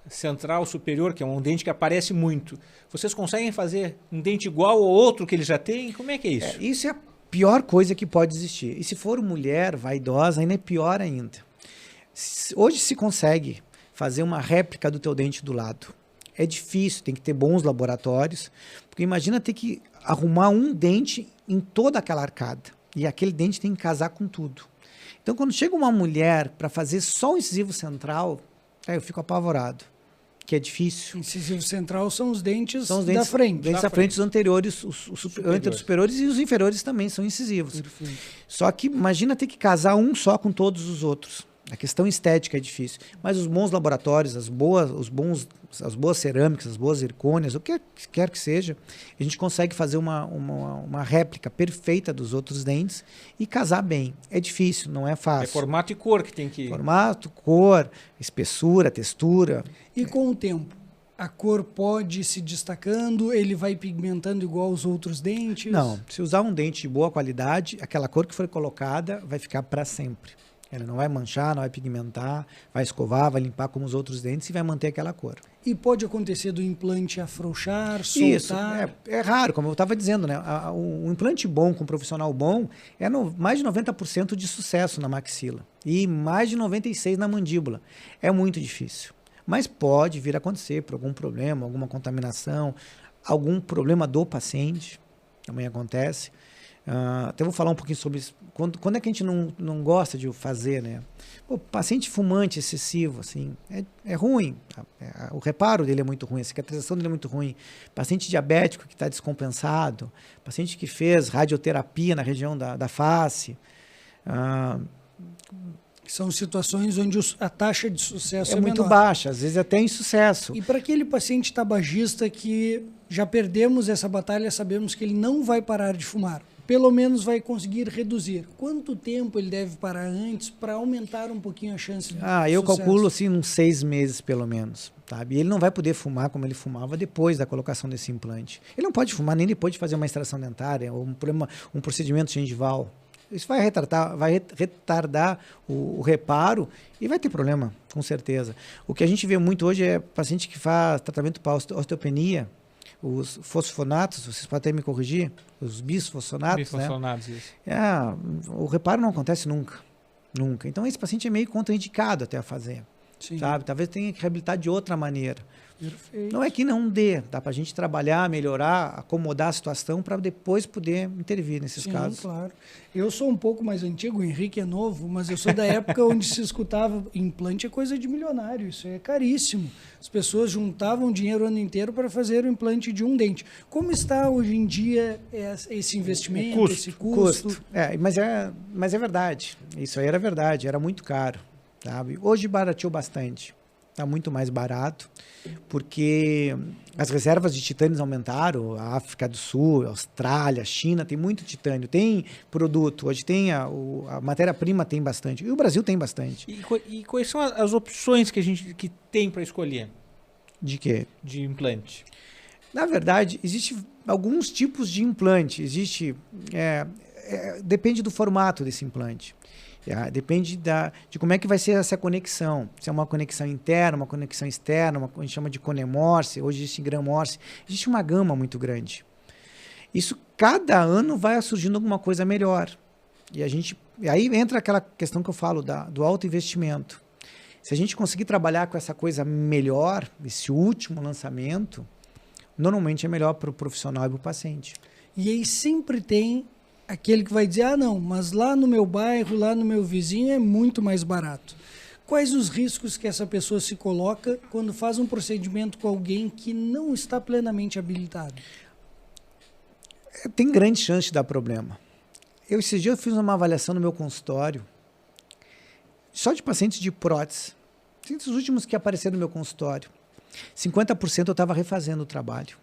central superior, que é um dente que aparece muito, vocês conseguem fazer um dente igual ao outro que ele já tem? Como é que é isso? Isso é a pior coisa que pode existir. E se for mulher vaidosa, ainda é pior ainda. Hoje se consegue fazer uma réplica do teu dente do lado. É difícil, tem que ter bons laboratórios, porque imagina ter que arrumar um dente em toda aquela arcada. E aquele dente tem que casar com tudo. Então, quando chega uma mulher para fazer só o incisivo central, eu fico apavorado, que é difícil. Incisivo central são os dentes da frente. Dentes da frente, os anteriores, entre os superiores e os inferiores também são incisivos. Perfeito. Só que imagina ter que casar um só com todos os outros. A questão estética é difícil. Mas os bons laboratórios, as boas cerâmicas, as boas zircônias, o que quer que seja, a gente consegue fazer uma réplica perfeita dos outros dentes e casar bem. É difícil, não é fácil. É formato e cor que tem que... Formato, cor, espessura, textura. E com o tempo? A cor pode ir se destacando, ele vai pigmentando igual os outros dentes? Não, se usar um dente de boa qualidade, aquela cor que foi colocada vai ficar para sempre. Ela não vai manchar, não vai pigmentar, vai escovar, vai limpar como os outros dentes e vai manter aquela cor. E pode acontecer do implante afrouxar, soltar? Isso, é raro, como eu estava dizendo, né? Um implante bom, com um profissional bom, mais de 90% de sucesso na maxila e mais de 96% na mandíbula. É muito difícil, mas pode vir a acontecer por algum problema, alguma contaminação, algum problema do paciente, também acontece. Até vou falar um pouquinho sobre isso. Quando é que a gente não gosta de fazer, né? Paciente fumante excessivo, assim, é ruim. O reparo dele é muito ruim, a cicatrização dele é muito ruim. Paciente diabético que está descompensado, paciente que fez radioterapia na região da face. São situações onde a taxa de sucesso é muito menor. baixa, às vezes até insucesso. E para aquele paciente tabagista que já perdemos essa batalha, sabemos que ele não vai parar de fumar. Pelo menos vai conseguir reduzir. Quanto tempo ele deve parar antes para aumentar um pouquinho a chance de eu sucesso? calculo assim uns 6 meses pelo menos, sabe? E ele não vai poder fumar como ele fumava depois da colocação desse implante. Ele não pode fumar nem depois de fazer uma extração dentária ou um procedimento gengival. Isso vai retardar o reparo e vai ter problema, com certeza. O que a gente vê muito hoje é paciente que faz tratamento para osteopenia. os fosfonatos, vocês podem até me corrigir, os bisfosfonatos, Bifosfonados, isso. o reparo não acontece nunca. Nunca. Então, esse paciente é meio contraindicado até a fazer. Sim. Sabe? Talvez tenha que reabilitar de outra maneira. Perfeito. Não é que não dê, dá para a gente trabalhar, melhorar, acomodar a situação para depois poder intervir nesses Sim, casos. claro. Eu sou um pouco mais antigo, o Henrique é novo, mas eu sou da época onde se escutava implante é coisa de milionário, isso é caríssimo. As pessoas juntavam dinheiro o ano inteiro para fazer o implante de um dente. Como está hoje em dia esse investimento, esse custo? Mas é verdade. Isso aí era verdade, era muito caro. Sabe? Hoje barateou bastante. Está muito mais barato, porque as reservas de titânios aumentaram. A África do Sul, a Austrália, a China tem muito titânio, tem produto. Hoje tem a matéria-prima tem bastante. E o Brasil tem bastante. E quais são as opções que a gente tem para escolher De quê? de implante? Na verdade, existem alguns tipos de implante. Depende do formato desse implante. Depende de como é que vai ser essa conexão. Se é uma conexão interna, uma conexão externa, a gente chama de conemorse, hoje existe gramorse. Existe uma gama muito grande. Isso, cada ano vai surgindo alguma coisa melhor. E aí entra aquela questão que eu falo do alto investimento. Se a gente conseguir trabalhar com essa coisa melhor, esse último lançamento, normalmente é melhor para o profissional e para o paciente. E aí sempre tem aquele que vai dizer, não, mas lá no meu bairro, lá no meu vizinho é muito mais barato. Quais os riscos que essa pessoa se coloca quando faz um procedimento com alguém que não está plenamente habilitado? Tem grande chance de dar problema. Esses dias eu fiz uma avaliação no meu consultório, só de pacientes de prótese. Os últimos que apareceram no meu consultório. 50% eu estava refazendo o trabalho.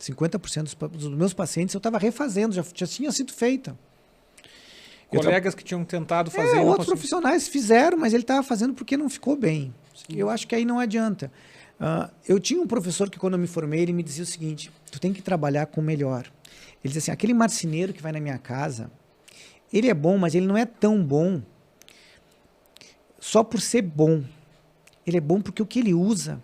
50% dos meus pacientes eu estava refazendo, já tinha sido feita. Colegas que tinham tentado fazer... Outros profissionais fizeram, mas ele estava fazendo porque não ficou bem. Sim. Eu acho que aí não adianta. Eu tinha um professor que quando eu me formei, ele me dizia o seguinte, tu tem que trabalhar com o melhor. Ele dizia assim, aquele marceneiro que vai na minha casa, ele é bom, mas ele não é tão bom só por ser bom. Ele é bom porque o que ele usa,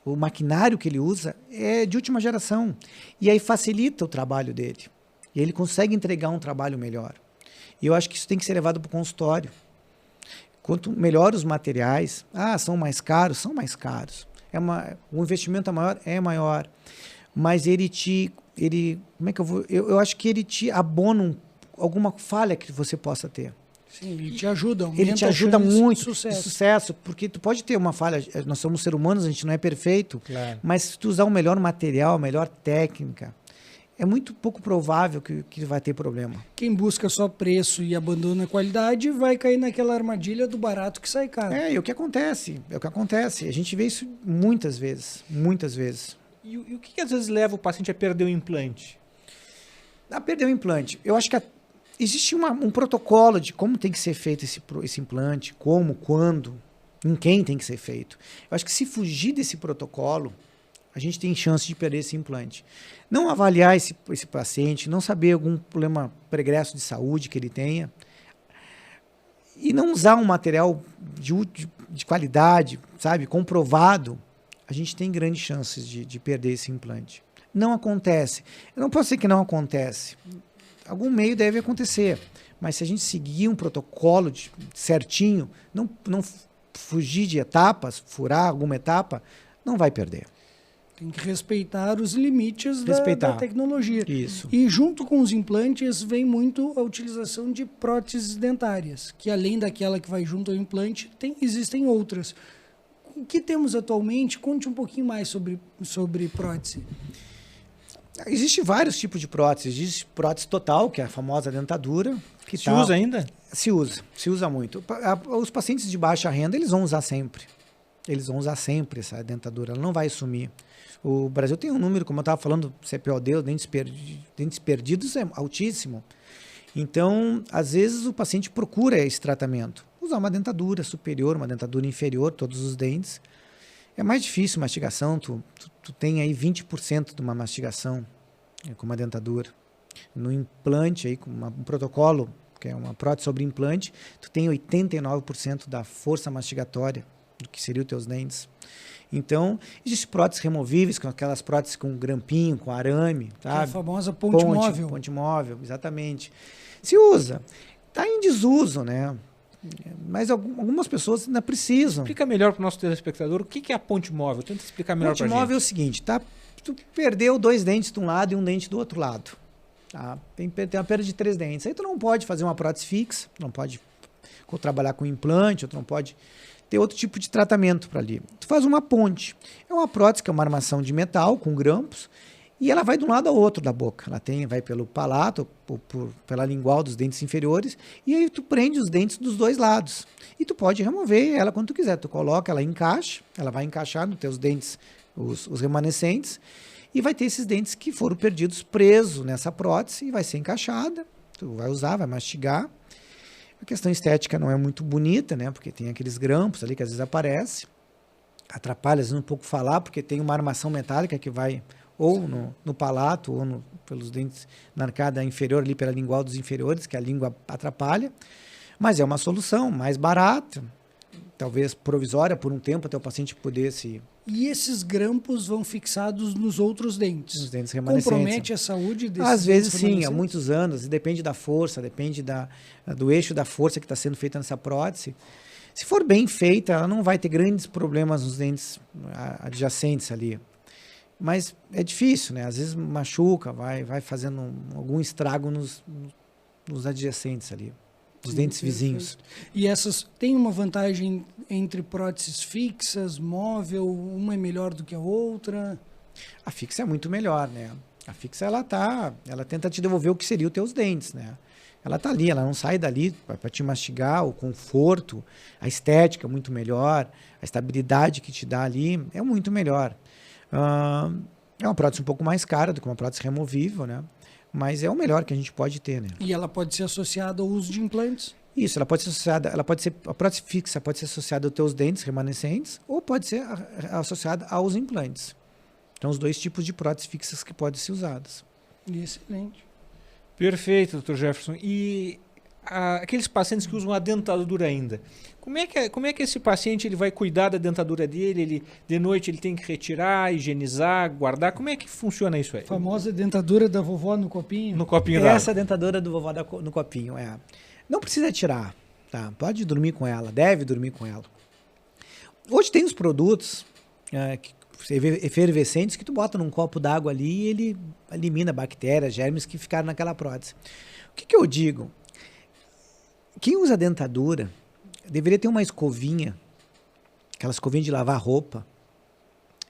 o maquinário que ele usa é de última geração. E aí facilita o trabalho dele. E ele consegue entregar um trabalho melhor. E eu acho que isso tem que ser levado para o consultório. Quanto melhor os materiais, são mais caros, são mais caros. O investimento é maior, é maior. Mas como é que eu acho que ele te abona alguma falha que você possa ter. Sim, ele te ajuda. Ele te ajuda muito de sucesso, porque tu pode ter uma falha, nós somos seres humanos, a gente não é perfeito, Claro. mas se tu usar o melhor material, a melhor técnica, é muito pouco provável que vai ter problema. Quem busca só preço e abandona a qualidade vai cair naquela armadilha do barato que sai caro. É o que acontece, A gente vê isso muitas vezes. E o que às vezes leva o paciente a perder o implante? A perder o implante. Eu acho que existe um protocolo de como tem que ser feito esse implante, como, quando, em quem tem que ser feito. Eu acho que se fugir desse protocolo, a gente tem chance de perder esse implante. Não avaliar esse paciente, não saber algum problema pregresso de saúde que ele tenha, e não usar um material de qualidade, sabe, comprovado, a gente tem grandes chances de perder esse implante. Não acontece. Eu não posso dizer que não acontece. Algum meio deve acontecer, mas se a gente seguir um protocolo certinho, não fugir de etapas, furar alguma etapa, não vai perder. Tem que respeitar os limites da tecnologia. Isso. E junto com os implantes vem muito a utilização de próteses dentárias, que além daquela que vai junto ao implante, existem outras. O que temos atualmente? Conte um pouquinho mais sobre prótese. Existem vários tipos de prótese. Existe prótese total, que é a famosa dentadura. Se usa ainda? Se usa muito. Os pacientes de baixa renda, eles vão usar sempre. Essa dentadura, ela não vai sumir. O Brasil tem um número, como eu estava falando, CPOD, dentes perdidos, é altíssimo. Então, às vezes, o paciente procura esse tratamento. Usar uma dentadura superior, uma dentadura inferior, todos os dentes. É mais difícil mastigação, tu tem aí 20% de uma mastigação com uma dentadura. No implante, aí, com um protocolo, que é uma prótese sobre implante, tu tem 89% da força mastigatória do que seriam os teus dentes. Então, existem próteses removíveis, com aquelas próteses com grampinho, com arame, Que é a sabe? famosa ponte móvel. Ponte móvel, exatamente. Se usa. Está em desuso, né? Mas algumas pessoas ainda precisam. Explica melhor para o nosso telespectador o que é a ponte móvel. Tenta explicar melhor para a gente. Ponte móvel é o seguinte, tá? Tu perdeu 2 dentes de um lado e um dente do outro lado. Tá? Tem uma perda de 3 dentes. Aí tu não pode fazer uma prótese fixa, não pode trabalhar com implante, tu não pode ter outro tipo de tratamento para ali. Tu faz uma ponte. É uma prótese que é uma armação de metal com grampos e ela vai de um lado ao outro da boca. Ela vai pelo palato, pela lingual dos dentes inferiores e aí tu prende os dentes dos 2 lados. E tu pode remover ela quando tu quiser. Tu coloca, ela encaixa, ela vai encaixar nos teus dentes, os remanescentes, e vai ter esses dentes que foram perdidos presos nessa prótese e vai ser encaixada. Tu vai usar, vai mastigar. A questão estética não é muito bonita, né? Porque tem aqueles grampos ali que às vezes aparece. Atrapalha às vezes um pouco falar, porque tem uma armação metálica que vai ou no palato ou pelos dentes na arcada inferior, ali pela lingual dos inferiores, que a língua atrapalha. Mas é uma solução mais barata, talvez provisória por um tempo até o paciente poder se... E esses grampos vão fixados nos outros dentes? Nos dentes remanescentes. Compromete a saúde desses Às vezes dentes sim, há remanescentes? muitos anos, depende da força, depende do eixo da força que está sendo feita nessa prótese. Se for bem feita, ela não vai ter grandes problemas nos dentes adjacentes ali. Mas é difícil, né? Às vezes machuca, vai fazendo algum estrago nos adjacentes ali, os dentes vizinhos. E essas têm uma vantagem entre próteses fixas, móvel, uma é melhor do que a outra? A fixa é muito melhor, né? A fixa ela tenta te devolver o que seria os teus dentes, né? Ela tá ali, ela não sai dali para te mastigar, o conforto, a estética é muito melhor, a estabilidade que te dá ali é muito melhor. É uma prótese um pouco mais cara do que uma prótese removível, né? Mas é o melhor que a gente pode ter, né? E ela pode ser associada ao uso de implantes? Isso, ela pode ser associada, a prótese fixa pode ser associada aos teus dentes remanescentes ou pode ser associada aos implantes. Então, os 2 tipos de próteses fixas que podem ser usadas. Excelente. Perfeito, Dr. Jefferson. E aqueles pacientes que usam a dentadura ainda, como é que esse paciente ele vai cuidar da dentadura dele? De noite ele tem que retirar, higienizar, guardar? Como é que funciona isso aí? A famosa dentadura da vovó no copinho? No copinho d'água. Essa dentadura do vovó no copinho, não precisa tirar, tá? Pode dormir com ela, deve dormir com ela. Hoje tem os produtos efervescentes que tu bota num copo d'água ali e ele elimina bactérias, germes que ficaram naquela prótese. O que eu digo? Quem usa dentadura deveria ter uma escovinha, aquela escovinha de lavar roupa,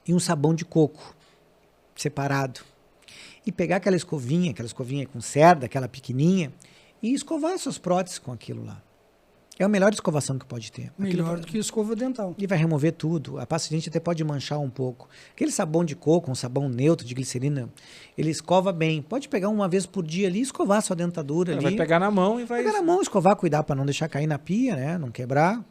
e um sabão de coco separado. E pegar aquela escovinha com cerda, aquela pequenininha, e escovar suas próteses com aquilo lá. É a melhor escovação que pode ter. Melhor do que escova dental. E vai remover tudo. A pasta de dente até pode manchar um pouco. Aquele sabão de coco, um sabão neutro de glicerina, ele escova bem. Pode pegar uma vez por dia ali e escovar sua dentadura ali. Vai pegar na mão e vai... Pegar na mão, escovar, cuidar para não deixar cair na pia, né? Não quebrar.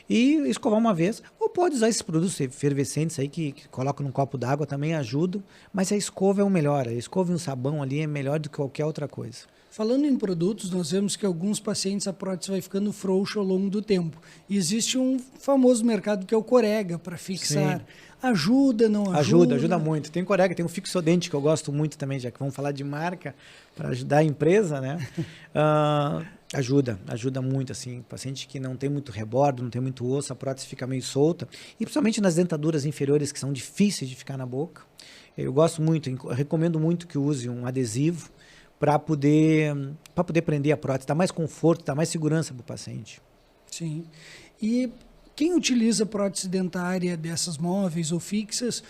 E escovar uma vez. Ou pode usar esses produtos efervescentes aí que coloca num copo d'água, também ajudam. Mas a escova é o melhor. A escova e um sabão ali é melhor do que qualquer outra coisa. Falando em produtos, nós vemos que alguns pacientes a prótese vai ficando frouxa ao longo do tempo. E existe um famoso mercado que é o Corega para fixar. Sim. Ajuda, não ajuda? Ajuda muito. Tem Corega, tem um Fixodente que eu gosto muito também, já que vamos falar de marca para ajudar a empresa, né? Ajuda muito, assim. Paciente que não tem muito rebordo, não tem muito osso, a prótese fica meio solta. E principalmente nas dentaduras inferiores que são difíceis de ficar na boca. Eu gosto muito, eu recomendo muito que use um adesivo para poder prender a prótese, dá mais conforto, dá mais segurança para o paciente. Sim. E quem utiliza prótese dentária dessas móveis ou fixas,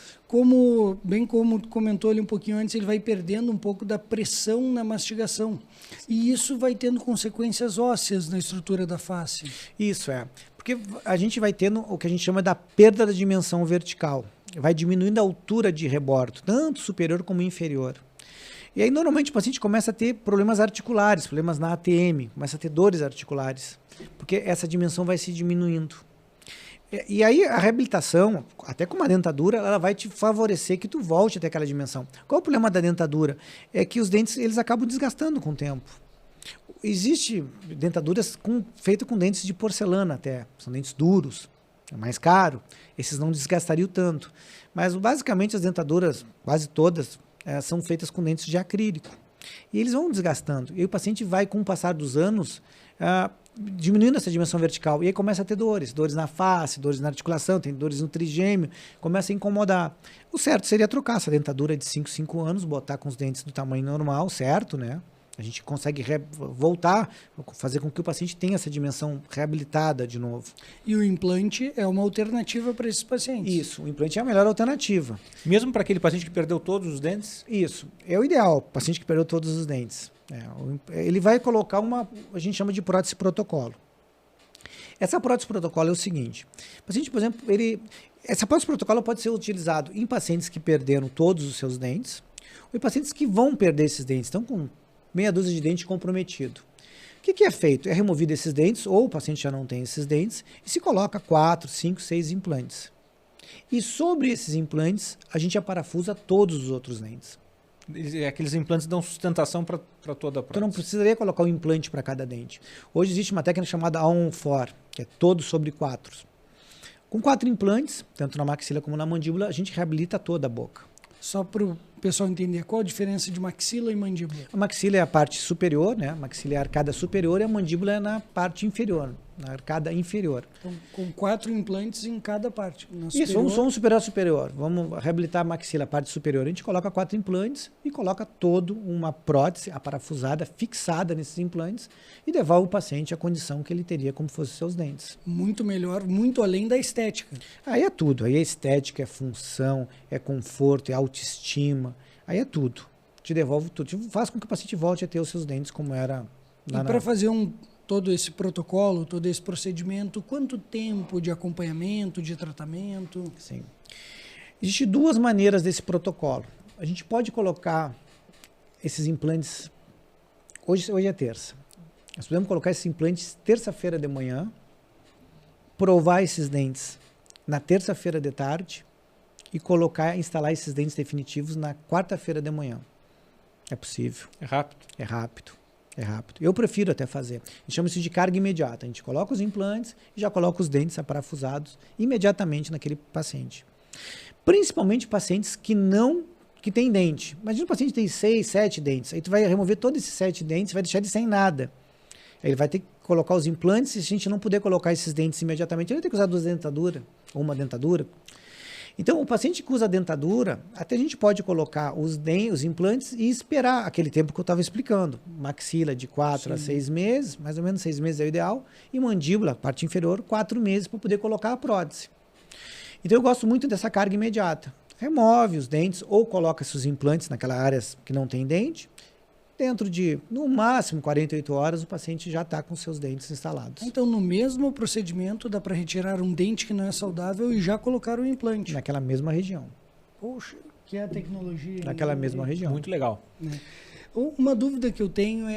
bem como comentou ali um pouquinho antes, ele vai perdendo um pouco da pressão na mastigação. E isso vai tendo consequências ósseas na estrutura da face. Isso porque a gente vai tendo o que a gente chama da perda da dimensão vertical. Vai diminuindo a altura de rebordo, tanto superior como inferior. E aí, normalmente, o paciente começa a ter problemas articulares, problemas na ATM, começa a ter dores articulares, porque essa dimensão vai se diminuindo. E aí, a reabilitação, até com uma dentadura, ela vai te favorecer que tu volte até aquela dimensão. Qual o problema da dentadura? É que os dentes, eles acabam desgastando com o tempo. Existe dentaduras feitas com dentes de porcelana até, são dentes duros. é mais caro, esses não desgastariam tanto. Mas basicamente as dentaduras, quase todas, são feitas com dentes de acrílico. E eles vão desgastando. E o paciente vai, com o passar dos anos, diminuindo essa dimensão vertical. E aí começa a ter dores na face, dores na articulação, tem dores no trigêmeo, começa a incomodar. O certo seria trocar essa dentadura de 5 anos, botar com os dentes do tamanho normal, certo, né? A gente consegue voltar, fazer com que o paciente tenha essa dimensão reabilitada de novo. E o implante é uma alternativa para esses pacientes? Isso, o implante é a melhor alternativa. Mesmo para aquele paciente que perdeu todos os dentes? Isso, é o ideal, o paciente que perdeu todos os dentes. Ele vai colocar a gente chama de prótese protocolo. Essa prótese protocolo é o seguinte, o paciente, por exemplo, essa prótese protocolo pode ser utilizado em pacientes que perderam todos os seus dentes, ou em pacientes que vão perder esses dentes, estão com meia dúzia de dente comprometido. O que é feito? É removido esses dentes, ou o paciente já não tem esses dentes, e se coloca 4, 5, 6 implantes. E sobre esses implantes, a gente aparafusa todos os outros dentes. Aqueles implantes dão sustentação para toda a prótese. Então não precisaria colocar um implante para cada dente. Hoje existe uma técnica chamada All-on-4, que é todo sobre 4. Com 4 implantes, tanto na maxila como na mandíbula, a gente reabilita toda a boca. Só para o pessoal entender, qual a diferença de maxila e mandíbula? A maxila é a parte superior, né? A maxila é a arcada superior e a mandíbula é na parte inferior, na arcada inferior. Então, com 4 implantes em cada parte. Isso, vamos um superior. Vamos reabilitar a maxila, a parte superior. A gente coloca 4 implantes e coloca toda uma prótese aparafusada, fixada nesses implantes e devolve o paciente à condição que ele teria como fossem seus dentes. Muito melhor, muito além da estética. Aí é tudo. Aí é estética, é função, é conforto, é autoestima. Aí é tudo. Te devolve tudo. Faz com que o paciente volte a ter os seus dentes como era lá. E para fazer todo esse protocolo, todo esse procedimento, quanto tempo de acompanhamento, de tratamento? Sim. Existem 2 maneiras desse protocolo. A gente pode colocar esses implantes... Hoje é terça. Nós podemos colocar esses implantes terça-feira de manhã, provar esses dentes na terça-feira de tarde e instalar esses dentes definitivos na quarta-feira de manhã. É possível. É rápido? É rápido. É rápido. Eu prefiro até fazer. A gente chama isso de carga imediata. A gente coloca os implantes e já coloca os dentes aparafusados imediatamente naquele paciente. Principalmente pacientes que têm dente. Imagina um paciente que tem 6, 7 dentes. Aí tu vai remover todos esses 7 dentes e vai deixar ele sem nada. Aí ele vai ter que colocar os implantes. Se a gente não puder colocar esses dentes imediatamente, ele vai ter que usar 2 dentaduras ou uma dentadura. Então, o paciente que usa a dentadura, até a gente pode colocar os implantes e esperar aquele tempo que eu estava explicando. Maxila de 4 a 6 meses, mais ou menos 6 meses é o ideal, e mandíbula, parte inferior, 4 meses para poder colocar a prótese. Então, eu gosto muito dessa carga imediata. Remove os dentes ou coloca esses implantes naquela área que não tem dente. Dentro de, no máximo, 48 horas, o paciente já está com seus dentes instalados. Então, no mesmo procedimento, dá para retirar um dente que não é saudável e já colocar o implante? Naquela mesma região. Poxa, que é a tecnologia. Naquela mesma região. Muito legal. Uma dúvida que eu tenho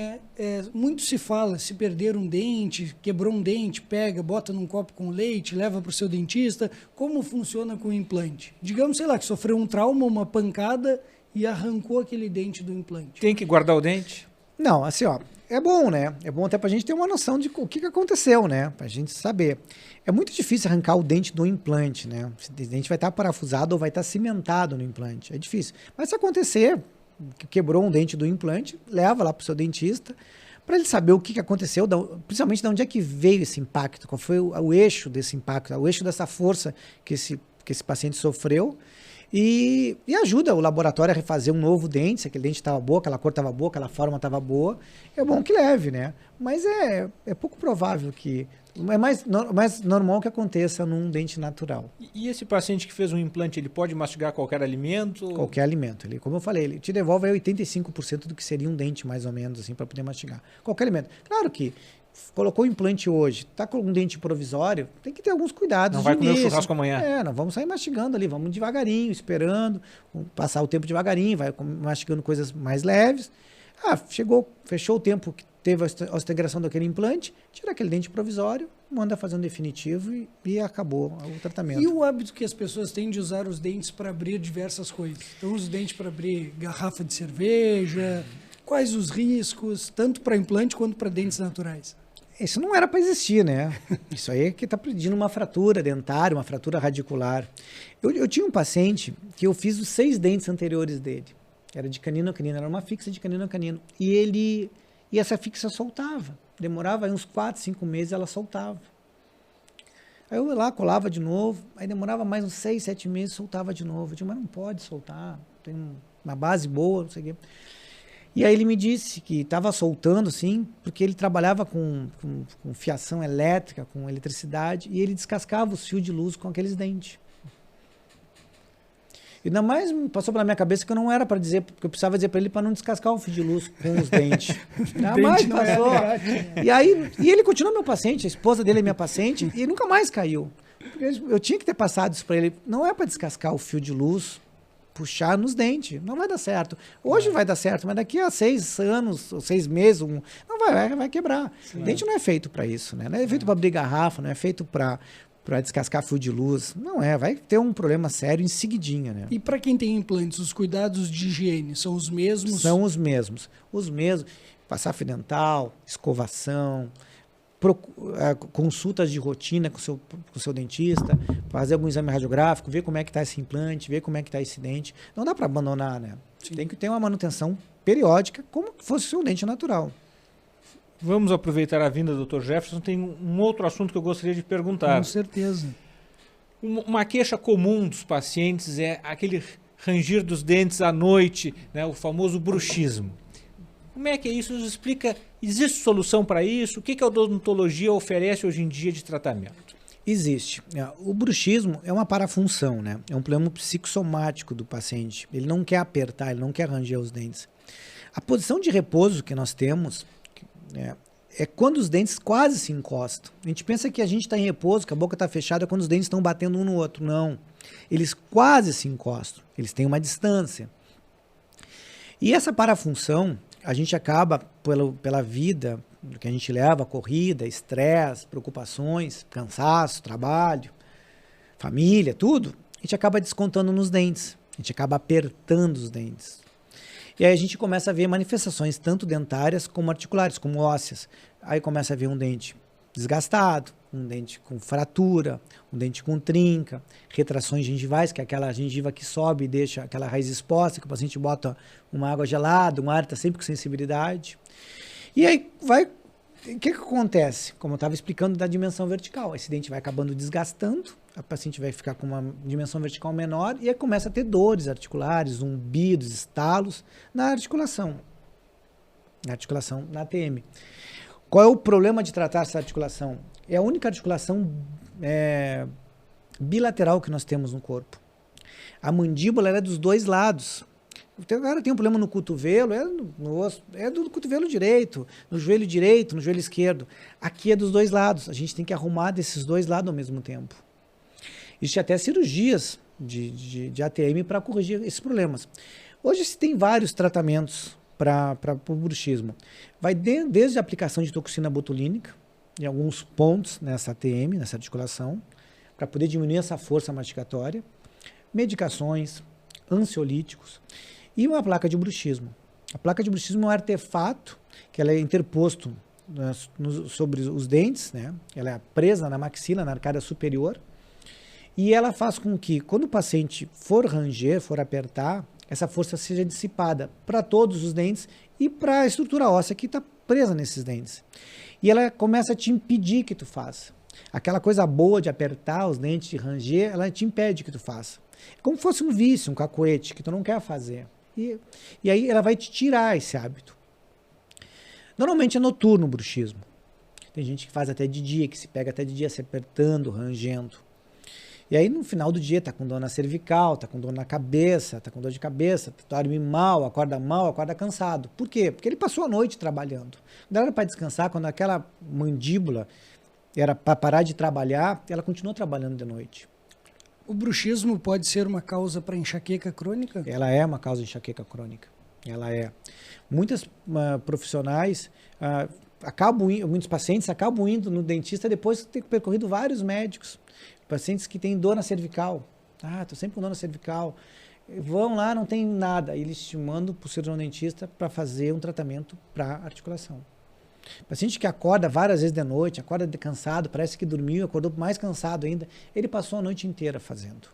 muito se fala, se perder um dente, quebrou um dente, pega, bota num copo com leite, leva para o seu dentista. Como funciona com o implante? Digamos, sei lá, que sofreu um trauma, uma pancada e arrancou aquele dente do implante. Tem que guardar o dente? Não, assim, ó, é bom, né? É bom até pra gente ter uma noção de o que aconteceu, né? Pra gente saber. É muito difícil arrancar o dente do implante, né? O dente vai estar parafusado ou vai estar cimentado no implante. É difícil. Mas se acontecer, quebrou um dente do implante, leva lá pro seu dentista para ele saber o que aconteceu, principalmente de onde é que veio esse impacto, qual foi o eixo desse impacto, o eixo dessa força que esse paciente sofreu. E ajuda o laboratório a refazer um novo dente, se aquele dente estava boa, aquela cor estava boa, aquela forma estava boa. É bom que leve, né? Mas é pouco provável que... É mais normal que aconteça num dente natural. E esse paciente que fez um implante, ele pode mastigar qualquer alimento? Qualquer alimento. Ele, como eu falei, ele te devolve aí 85% do que seria um dente, mais ou menos, assim, para poder mastigar. Qualquer alimento. Claro que colocou o implante hoje, tá com um dente provisório, tem que ter alguns cuidados. Não vai comer o churrasco amanhã. Não vamos sair mastigando ali, vamos devagarinho, esperando, passar o tempo devagarinho, vai mastigando coisas mais leves. Fechou o tempo que teve a integração daquele implante, tira aquele dente provisório, manda fazer um definitivo e acabou o tratamento. E o hábito que as pessoas têm de usar os dentes para abrir diversas coisas? Então, os dentes para abrir garrafa de cerveja, quais os riscos, tanto para implante quanto para dentes naturais? Isso não era para existir, né? Isso aí é que está pedindo uma fratura dentária, uma fratura radicular. Eu tinha um paciente que eu fiz os 6 dentes anteriores dele. Era de canino a canino, era uma fixa de canino a canino. E essa fixa soltava. Demorava aí uns 4, 5 meses, ela soltava. Aí eu ia lá, colava de novo, aí demorava mais uns 6, 7 meses, soltava de novo. Eu disse, mas não pode soltar, tem uma base boa, não sei o quê. E aí ele me disse que estava soltando, sim, porque ele trabalhava com fiação elétrica, com eletricidade, e ele descascava os fios de luz com aqueles dentes. E ainda mais passou pela minha cabeça que eu não era para dizer, porque eu precisava dizer para ele para não descascar o fio de luz com os dentes. Ainda mais passou. E ele continuou meu paciente, a esposa dele é minha paciente, e nunca mais caiu. Porque eu tinha que ter passado isso para ele. Não é para descascar o fio de luz, puxar nos dentes. Não vai dar certo. Hoje vai dar certo, mas daqui a 6 anos, ou 6 meses, não vai quebrar. Sim. Dente não é feito para isso, né? Não é feito para abrir garrafa, não é feito para descascar fio de luz. Não é, vai ter um problema sério em seguidinha, né? E para quem tem implantes, os cuidados de higiene são os mesmos? São os mesmos. Os mesmos. Passar fio dental, escovação, consultas de rotina com o seu dentista, fazer algum exame radiográfico, ver como é que está esse implante, ver como é que está esse dente. Não dá para abandonar, né? Sim. Tem que ter uma manutenção periódica, como se fosse o seu dente natural. Vamos aproveitar a vinda do Dr. Jefferson. Tem um outro assunto que eu gostaria de perguntar. Com certeza. Uma queixa comum dos pacientes é aquele ranger dos dentes à noite, né, o famoso bruxismo. Como é que é isso? Nos explica, existe solução para isso? O que a odontologia oferece hoje em dia de tratamento? Existe. O bruxismo é uma parafunção, né? É um problema psicossomático do paciente. Ele não quer apertar, ele não quer ranger os dentes. A posição de repouso que nós temos é quando os dentes quase se encostam. A gente pensa que a gente está em repouso, que a boca está fechada, quando os dentes estão batendo um no outro. Não. Eles quase se encostam. Eles têm uma distância. E essa parafunção, a gente acaba, pela vida que a gente leva, corrida, estresse, preocupações, cansaço, trabalho, família, tudo, a gente acaba descontando nos dentes. A gente acaba apertando os dentes. E aí a gente começa a ver manifestações tanto dentárias como articulares, como ósseas. Aí começa a ver um dente desgastado, um dente com fratura, um dente com trinca, retrações gengivais, que é aquela gengiva que sobe e deixa aquela raiz exposta, que o paciente bota uma água gelada, um ar está sempre com sensibilidade. E aí o que acontece? Como eu estava explicando da dimensão vertical, esse dente vai acabando desgastando, a paciente vai ficar com uma dimensão vertical menor e aí começa a ter dores articulares, zumbidos, estalos na articulação, na ATM. Qual é o problema de tratar essa articulação? É a única articulação bilateral que nós temos no corpo. A mandíbula é dos dois lados. O cara tem um problema no cotovelo, no osso, é do cotovelo direito, no joelho direito, no joelho esquerdo. Aqui é dos dois lados. A gente tem que arrumar desses dois lados ao mesmo tempo. Existem até cirurgias de ATM para corrigir esses problemas. Hoje se tem vários tratamentos para o bruxismo. Vai desde a aplicação de toxina botulínica, em alguns pontos nessa ATM, nessa articulação, para poder diminuir essa força mastigatória, medicações, ansiolíticos e uma placa de bruxismo. A placa de bruxismo é um artefato que ela é interposto sobre os dentes, né? Ela é presa na maxila, na arcada superior, e ela faz com que, quando o paciente for ranger, for apertar, essa força seja dissipada para todos os dentes e para a estrutura óssea que está presa nesses dentes. E ela começa a te impedir que tu faça. Aquela coisa boa de apertar os dentes, de ranger, ela te impede que tu faça. É como se fosse um vício, um cacuete, que tu não quer fazer. E aí ela vai te tirar esse hábito. Normalmente é noturno o bruxismo. Tem gente que faz até de dia, que se pega até de dia se apertando, rangendo. E aí no final do dia tá com dor na cervical, tá com dor na cabeça, tá com dor de cabeça, dorme mal, acorda cansado. Por quê? Porque ele passou a noite trabalhando. Não era para descansar, quando aquela mandíbula era para parar de trabalhar, ela continuou trabalhando de noite. O bruxismo pode ser uma causa para enxaqueca crônica? Ela é uma causa de enxaqueca crônica. Ela é. Muitas profissionais muitos pacientes acabam indo no dentista depois de ter percorrido vários médicos. Pacientes que têm dor na cervical. Estou sempre com dor na cervical. Vão lá, não tem nada. Eles te mandam para o cirurgião dentista para fazer um tratamento para articulação. Paciente que acorda várias vezes de noite, acorda cansado, parece que dormiu, acordou mais cansado ainda, ele passou a noite inteira fazendo.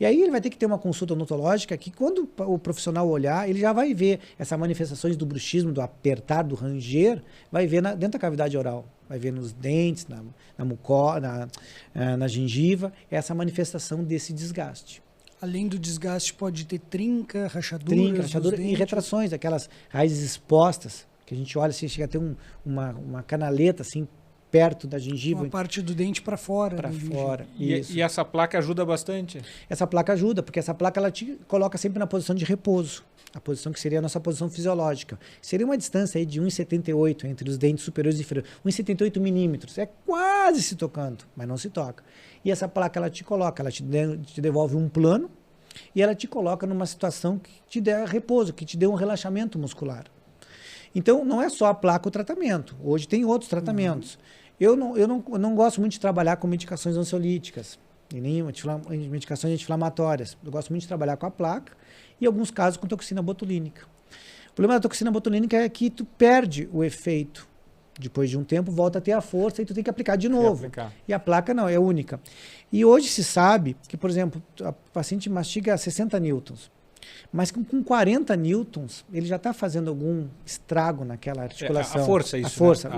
E aí ele vai ter que ter uma consulta odontológica que quando o profissional olhar, ele já vai ver essas manifestações do bruxismo, do apertar, do ranger, vai ver dentro da cavidade oral, vai ver nos dentes, na mucosa, na gengiva, essa manifestação desse desgaste. Além do desgaste, pode ter trinca, rachadura E retrações, aquelas raízes expostas, que a gente olha assim, chega a ter uma canaleta assim, perto da gengiva. Uma parte do dente para fora. Para fora. E essa placa ajuda bastante? Essa placa ajuda, porque essa placa ela te coloca sempre na posição de repouso. A posição que seria a nossa posição fisiológica. Seria uma distância aí de 1,78 entre os dentes superiores e inferiores. 1,78 milímetros. É quase se tocando, mas não se toca. E essa placa ela te coloca, ela te devolve um plano e ela te coloca numa situação que te dê repouso, que te dê um relaxamento muscular. Então, não é só a placa o tratamento. Hoje tem outros tratamentos. Eu não gosto muito de trabalhar com medicações ansiolíticas e nem medicações anti-inflamatórias. Eu gosto muito de trabalhar com a placa e, em alguns casos, com toxina botulínica. O problema da toxina botulínica é que tu perde o efeito. Depois de um tempo, volta a ter a força e tu tem que aplicar de novo. E a placa não, é única. E hoje se sabe que, por exemplo, a paciente mastiga 60 newtons. Mas com 40 newtons, ele já está fazendo algum estrago naquela articulação. A força, isso. A força, né?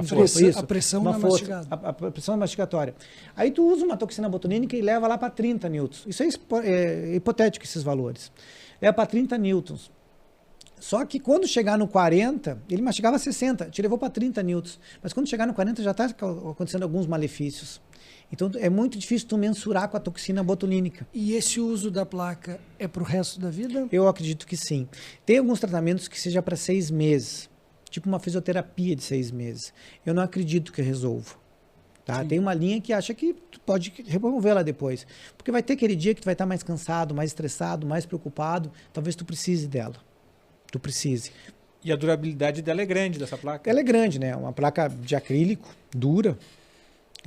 A pressão uma na força, mastigada. a pressão mastigatória. Aí tu usa uma toxina botulínica e leva lá para 30 newtons. Isso é hipotético, esses valores. Leva para 30 newtons. Só que quando chegar no 40, ele mastigava 60, te levou para 30 newtons. Mas quando chegar no 40 já está acontecendo alguns malefícios. Então é muito difícil tu mensurar com a toxina botulínica. E esse uso da placa é para o resto da vida? Eu acredito que sim. Tem alguns tratamentos que seja para 6 meses, tipo uma fisioterapia de 6 meses. Eu não acredito que resolva. Tá? Tem uma linha que acha que tu pode removê-la depois. Porque vai ter aquele dia que tu vai estar mais cansado, mais estressado, mais preocupado. Talvez tu precise dela. Tu precise. E a durabilidade dela é grande, dessa placa? Ela é grande, né? Uma placa de acrílico, dura,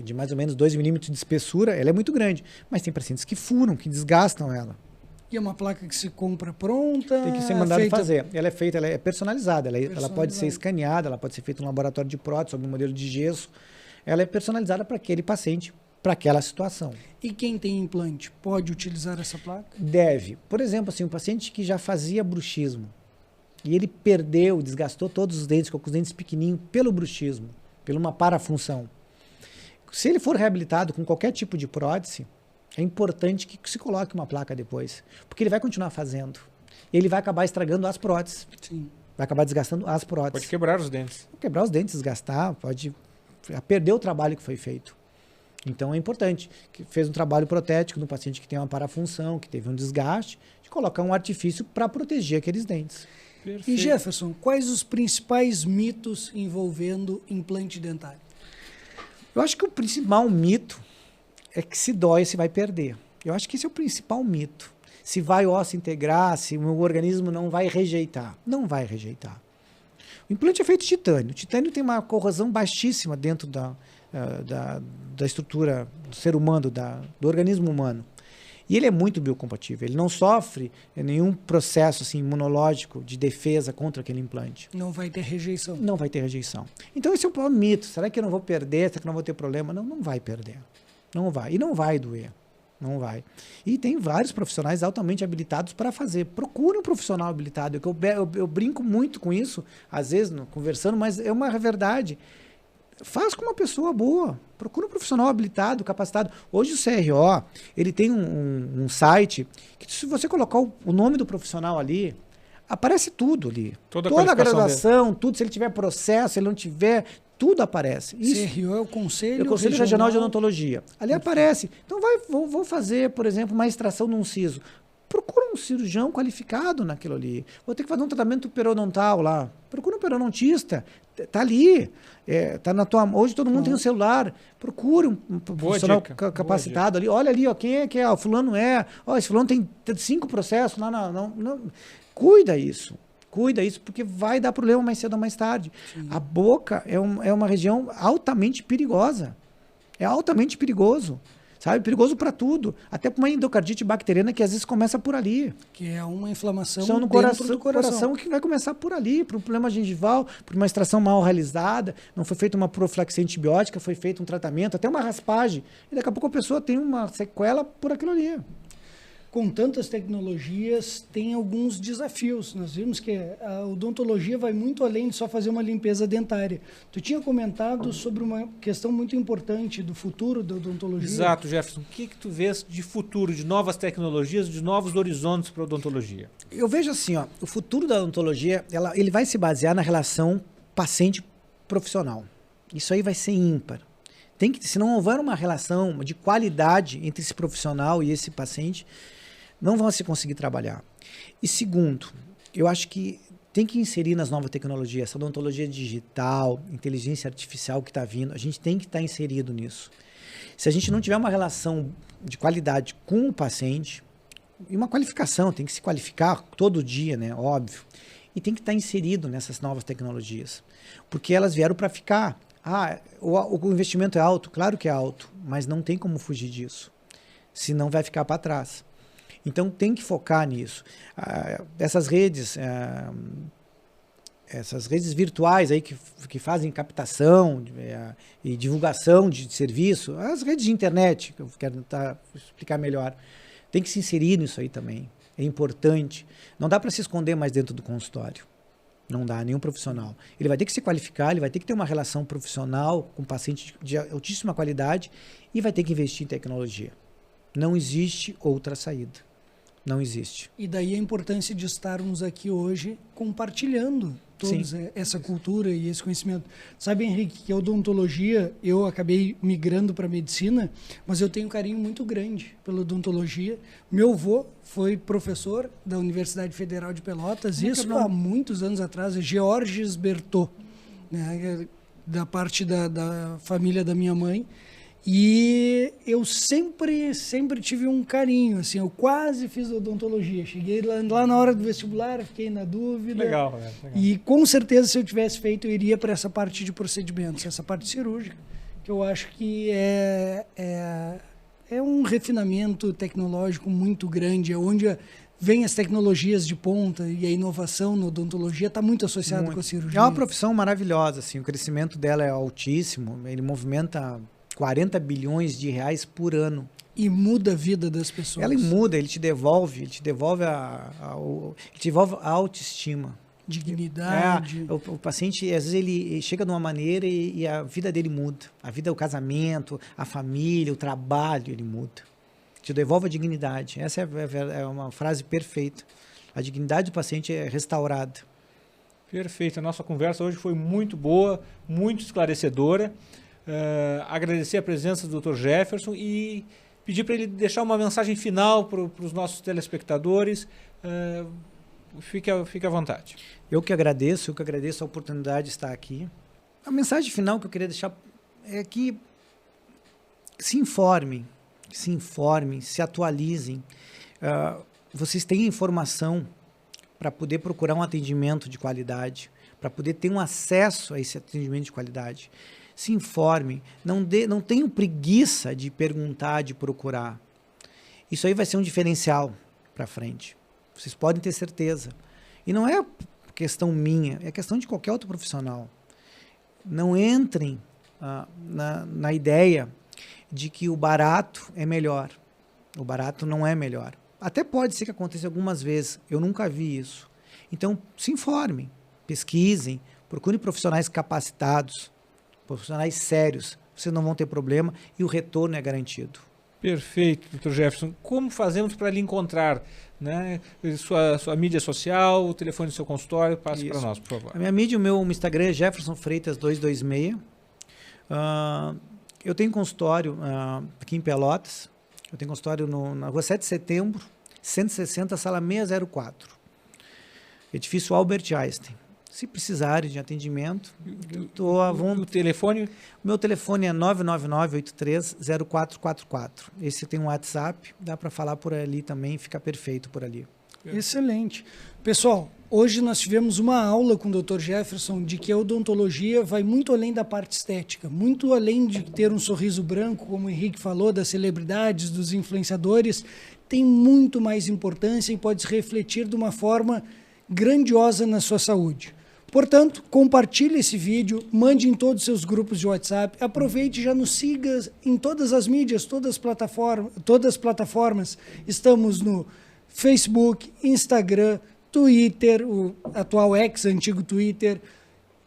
de mais ou menos 2 milímetros de espessura, ela é muito grande. Mas tem pacientes que furam, que desgastam ela. E é uma placa que se compra pronta? Tem que ser mandado fazer. Ela é feita, ela é personalizada. Ela pode ser escaneada, ela pode ser feita em um laboratório de prótese, sob um modelo de gesso. Ela é personalizada para aquele paciente, para aquela situação. E quem tem implante pode utilizar essa placa? Deve. Por exemplo, assim, um paciente que já fazia bruxismo e ele perdeu, desgastou todos os dentes, com os dentes pequenininhos, pelo bruxismo, por uma parafunção. Se ele for reabilitado com qualquer tipo de prótese, é importante que se coloque uma placa depois, porque ele vai continuar fazendo. Ele vai acabar estragando as próteses. Sim. Vai acabar desgastando as próteses. Pode quebrar os dentes. Quebrar os dentes, desgastar, pode perder o trabalho que foi feito. Então é importante, que fez um trabalho protético no paciente que tem uma parafunção, que teve um desgaste, de colocar um artifício para proteger aqueles dentes. Perfeito. E Jefferson, quais os principais mitos envolvendo implante dentário? Eu acho que o principal mito é que se dói, se vai perder. Eu acho que esse é o principal mito. Se vai osso integrar, se o meu organismo não vai rejeitar. Não vai rejeitar. O implante é feito de titânio. O titânio tem uma corrosão baixíssima dentro da estrutura do ser humano, do organismo humano. E ele é muito biocompatível. Ele não sofre nenhum processo assim, imunológico de defesa contra aquele implante. Não vai ter rejeição. Não vai ter rejeição. Então esse é um mito. Será que eu não vou perder? Será que eu não vou ter problema? Não, não vai perder. Não vai. E não vai doer. Não vai. E tem vários profissionais altamente habilitados para fazer. Procure um profissional habilitado. Eu brinco muito com isso, às vezes, conversando, mas é uma verdade. Faz com uma pessoa boa. Procura um profissional habilitado, capacitado. Hoje o CRO, ele tem um site que se você colocar o nome do profissional ali, aparece tudo ali. Toda a graduação, dele. Tudo. Se ele tiver processo, se ele não tiver, tudo aparece. Isso. CRO é o Conselho, Regional de Odontologia. Ali aparece. Então vou fazer, por exemplo, uma extração de um siso. Procura um cirurgião qualificado naquilo ali. Vou ter que fazer um tratamento periodontal lá. Procura um periodontista. Tá ali. Tá na tua... Hoje todo mundo tem um celular. Procura um profissional capacitado ali. Olha ali, ó, quem é que é? O fulano é. Ó, esse fulano tem 5 processos lá. Não. Cuida isso, porque vai dar problema mais cedo ou mais tarde. Sim. A boca é uma região altamente perigosa. É altamente perigoso. Sabe? Perigoso para tudo. Até para uma endocardite bacteriana que às vezes começa por ali. Que é uma inflamação No dentro do coração que vai começar por ali, por um problema gengival, por uma extração mal realizada, não foi feita uma profilaxia antibiótica, foi feito um tratamento, até uma raspagem. E daqui a pouco a pessoa tem uma sequela por aquilo ali. Com tantas tecnologias, tem alguns desafios. Nós vimos que a odontologia vai muito além de só fazer uma limpeza dentária. Tu tinha comentado sobre uma questão muito importante do futuro da odontologia. Exato, Jefferson. O que tu vês de futuro, de novas tecnologias, de novos horizontes para a odontologia? Eu vejo assim, ó, o futuro da odontologia, ele vai se basear na relação paciente-profissional. Isso aí vai ser ímpar. Se não houver uma relação de qualidade entre esse profissional e esse paciente, não vão se conseguir trabalhar. E segundo, eu acho que tem que inserir nas novas tecnologias, essa odontologia digital, inteligência artificial que está vindo, a gente tem que estar inserido nisso. Se a gente não tiver uma relação de qualidade com o paciente, e uma qualificação, tem que se qualificar todo dia, né? Óbvio. E tem que estar inserido nessas novas tecnologias, porque elas vieram para ficar. O investimento é alto? Claro que é alto, mas não tem como fugir disso, senão vai ficar para trás. Então tem que focar nisso. Essas redes virtuais aí que fazem captação e divulgação de serviço, as redes de internet, que eu quero tentar explicar melhor, tem que se inserir nisso aí também. É importante. Não dá para se esconder mais dentro do consultório. Não dá, nenhum profissional. Ele vai ter que se qualificar, ele vai ter que ter uma relação profissional com paciente de altíssima qualidade e vai ter que investir em tecnologia. Não existe outra saída. Não existe. E daí a importância de estarmos aqui hoje compartilhando toda essa cultura e esse conhecimento. Sabe, Henrique, que a odontologia, eu acabei migrando para a medicina, mas eu tenho um carinho muito grande pela odontologia. Meu avô foi professor da Universidade Federal de Pelotas, isso há muitos anos atrás, Georges Bertot, né, da parte da família da minha mãe. E eu sempre tive um carinho, assim, eu quase fiz odontologia. Cheguei lá na hora do vestibular, fiquei na dúvida. Legal, legal. E com certeza, se eu tivesse feito, eu iria para essa parte de procedimentos, essa parte cirúrgica, que eu acho que é um refinamento tecnológico muito grande, onde vem as tecnologias de ponta e a inovação na odontologia está muito associada com a cirurgia. É uma profissão maravilhosa, assim, o crescimento dela é altíssimo, ele movimenta 40 bilhões de reais por ano. E muda a vida das pessoas. Ela muda, ele te devolve a autoestima. Dignidade. O paciente, às vezes, ele chega de uma maneira e a vida dele muda. A vida, o casamento, a família, o trabalho, ele muda. Te devolve a dignidade. Essa é uma frase perfeita. A dignidade do paciente é restaurada. Perfeito. A nossa conversa hoje foi muito boa, muito esclarecedora. Agradecer a presença do Dr. Jefferson e pedir para ele deixar uma mensagem final para os nossos telespectadores. Fique à vontade. Eu que agradeço a oportunidade de estar aqui. A mensagem final que eu queria deixar é que se informem, se atualizem. Vocês têm informação para poder procurar um atendimento de qualidade, para poder ter um acesso a esse atendimento de qualidade. Se informem, não tenham preguiça de perguntar, de procurar. Isso aí vai ser um diferencial para frente. Vocês podem ter certeza. E não é questão minha, é questão de qualquer outro profissional. Não entrem na ideia de que o barato é melhor. O barato não é melhor. Até pode ser que aconteça algumas vezes. Eu nunca vi isso. Então, se informem, pesquisem, procurem profissionais capacitados, profissionais sérios, vocês não vão ter problema e o retorno é garantido. Perfeito, Dr. Jefferson. Como fazemos para lhe encontrar? Né? Sua mídia social, o telefone do seu consultório, passe para nós, por favor. A minha mídia, o meu Instagram é Jefferson Freitas 226. Eu tenho consultório aqui em Pelotas. Eu tenho consultório na rua 7 de setembro, 160, sala 604. Edifício Albert Einstein. Se precisarem de atendimento, estou à vontade. O telefone? Meu telefone é 999-830444. Esse tem um WhatsApp, dá para falar por ali também, fica perfeito por ali. Excelente. Pessoal, hoje nós tivemos uma aula com o Dr. Jefferson de que a odontologia vai muito além da parte estética, muito além de ter um sorriso branco, como o Henrique falou, das celebridades, dos influenciadores, tem muito mais importância e pode se refletir de uma forma grandiosa na sua saúde. Portanto, compartilhe esse vídeo, mande em todos os seus grupos de WhatsApp, aproveite e já nos siga em todas as mídias, todas as plataformas. Estamos no Facebook, Instagram, Twitter, o atual X, antigo Twitter,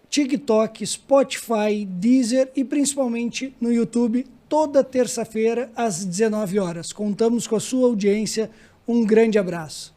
TikTok, Spotify, Deezer e principalmente no YouTube, toda terça-feira às 19 horas. Contamos com a sua audiência. Um grande abraço.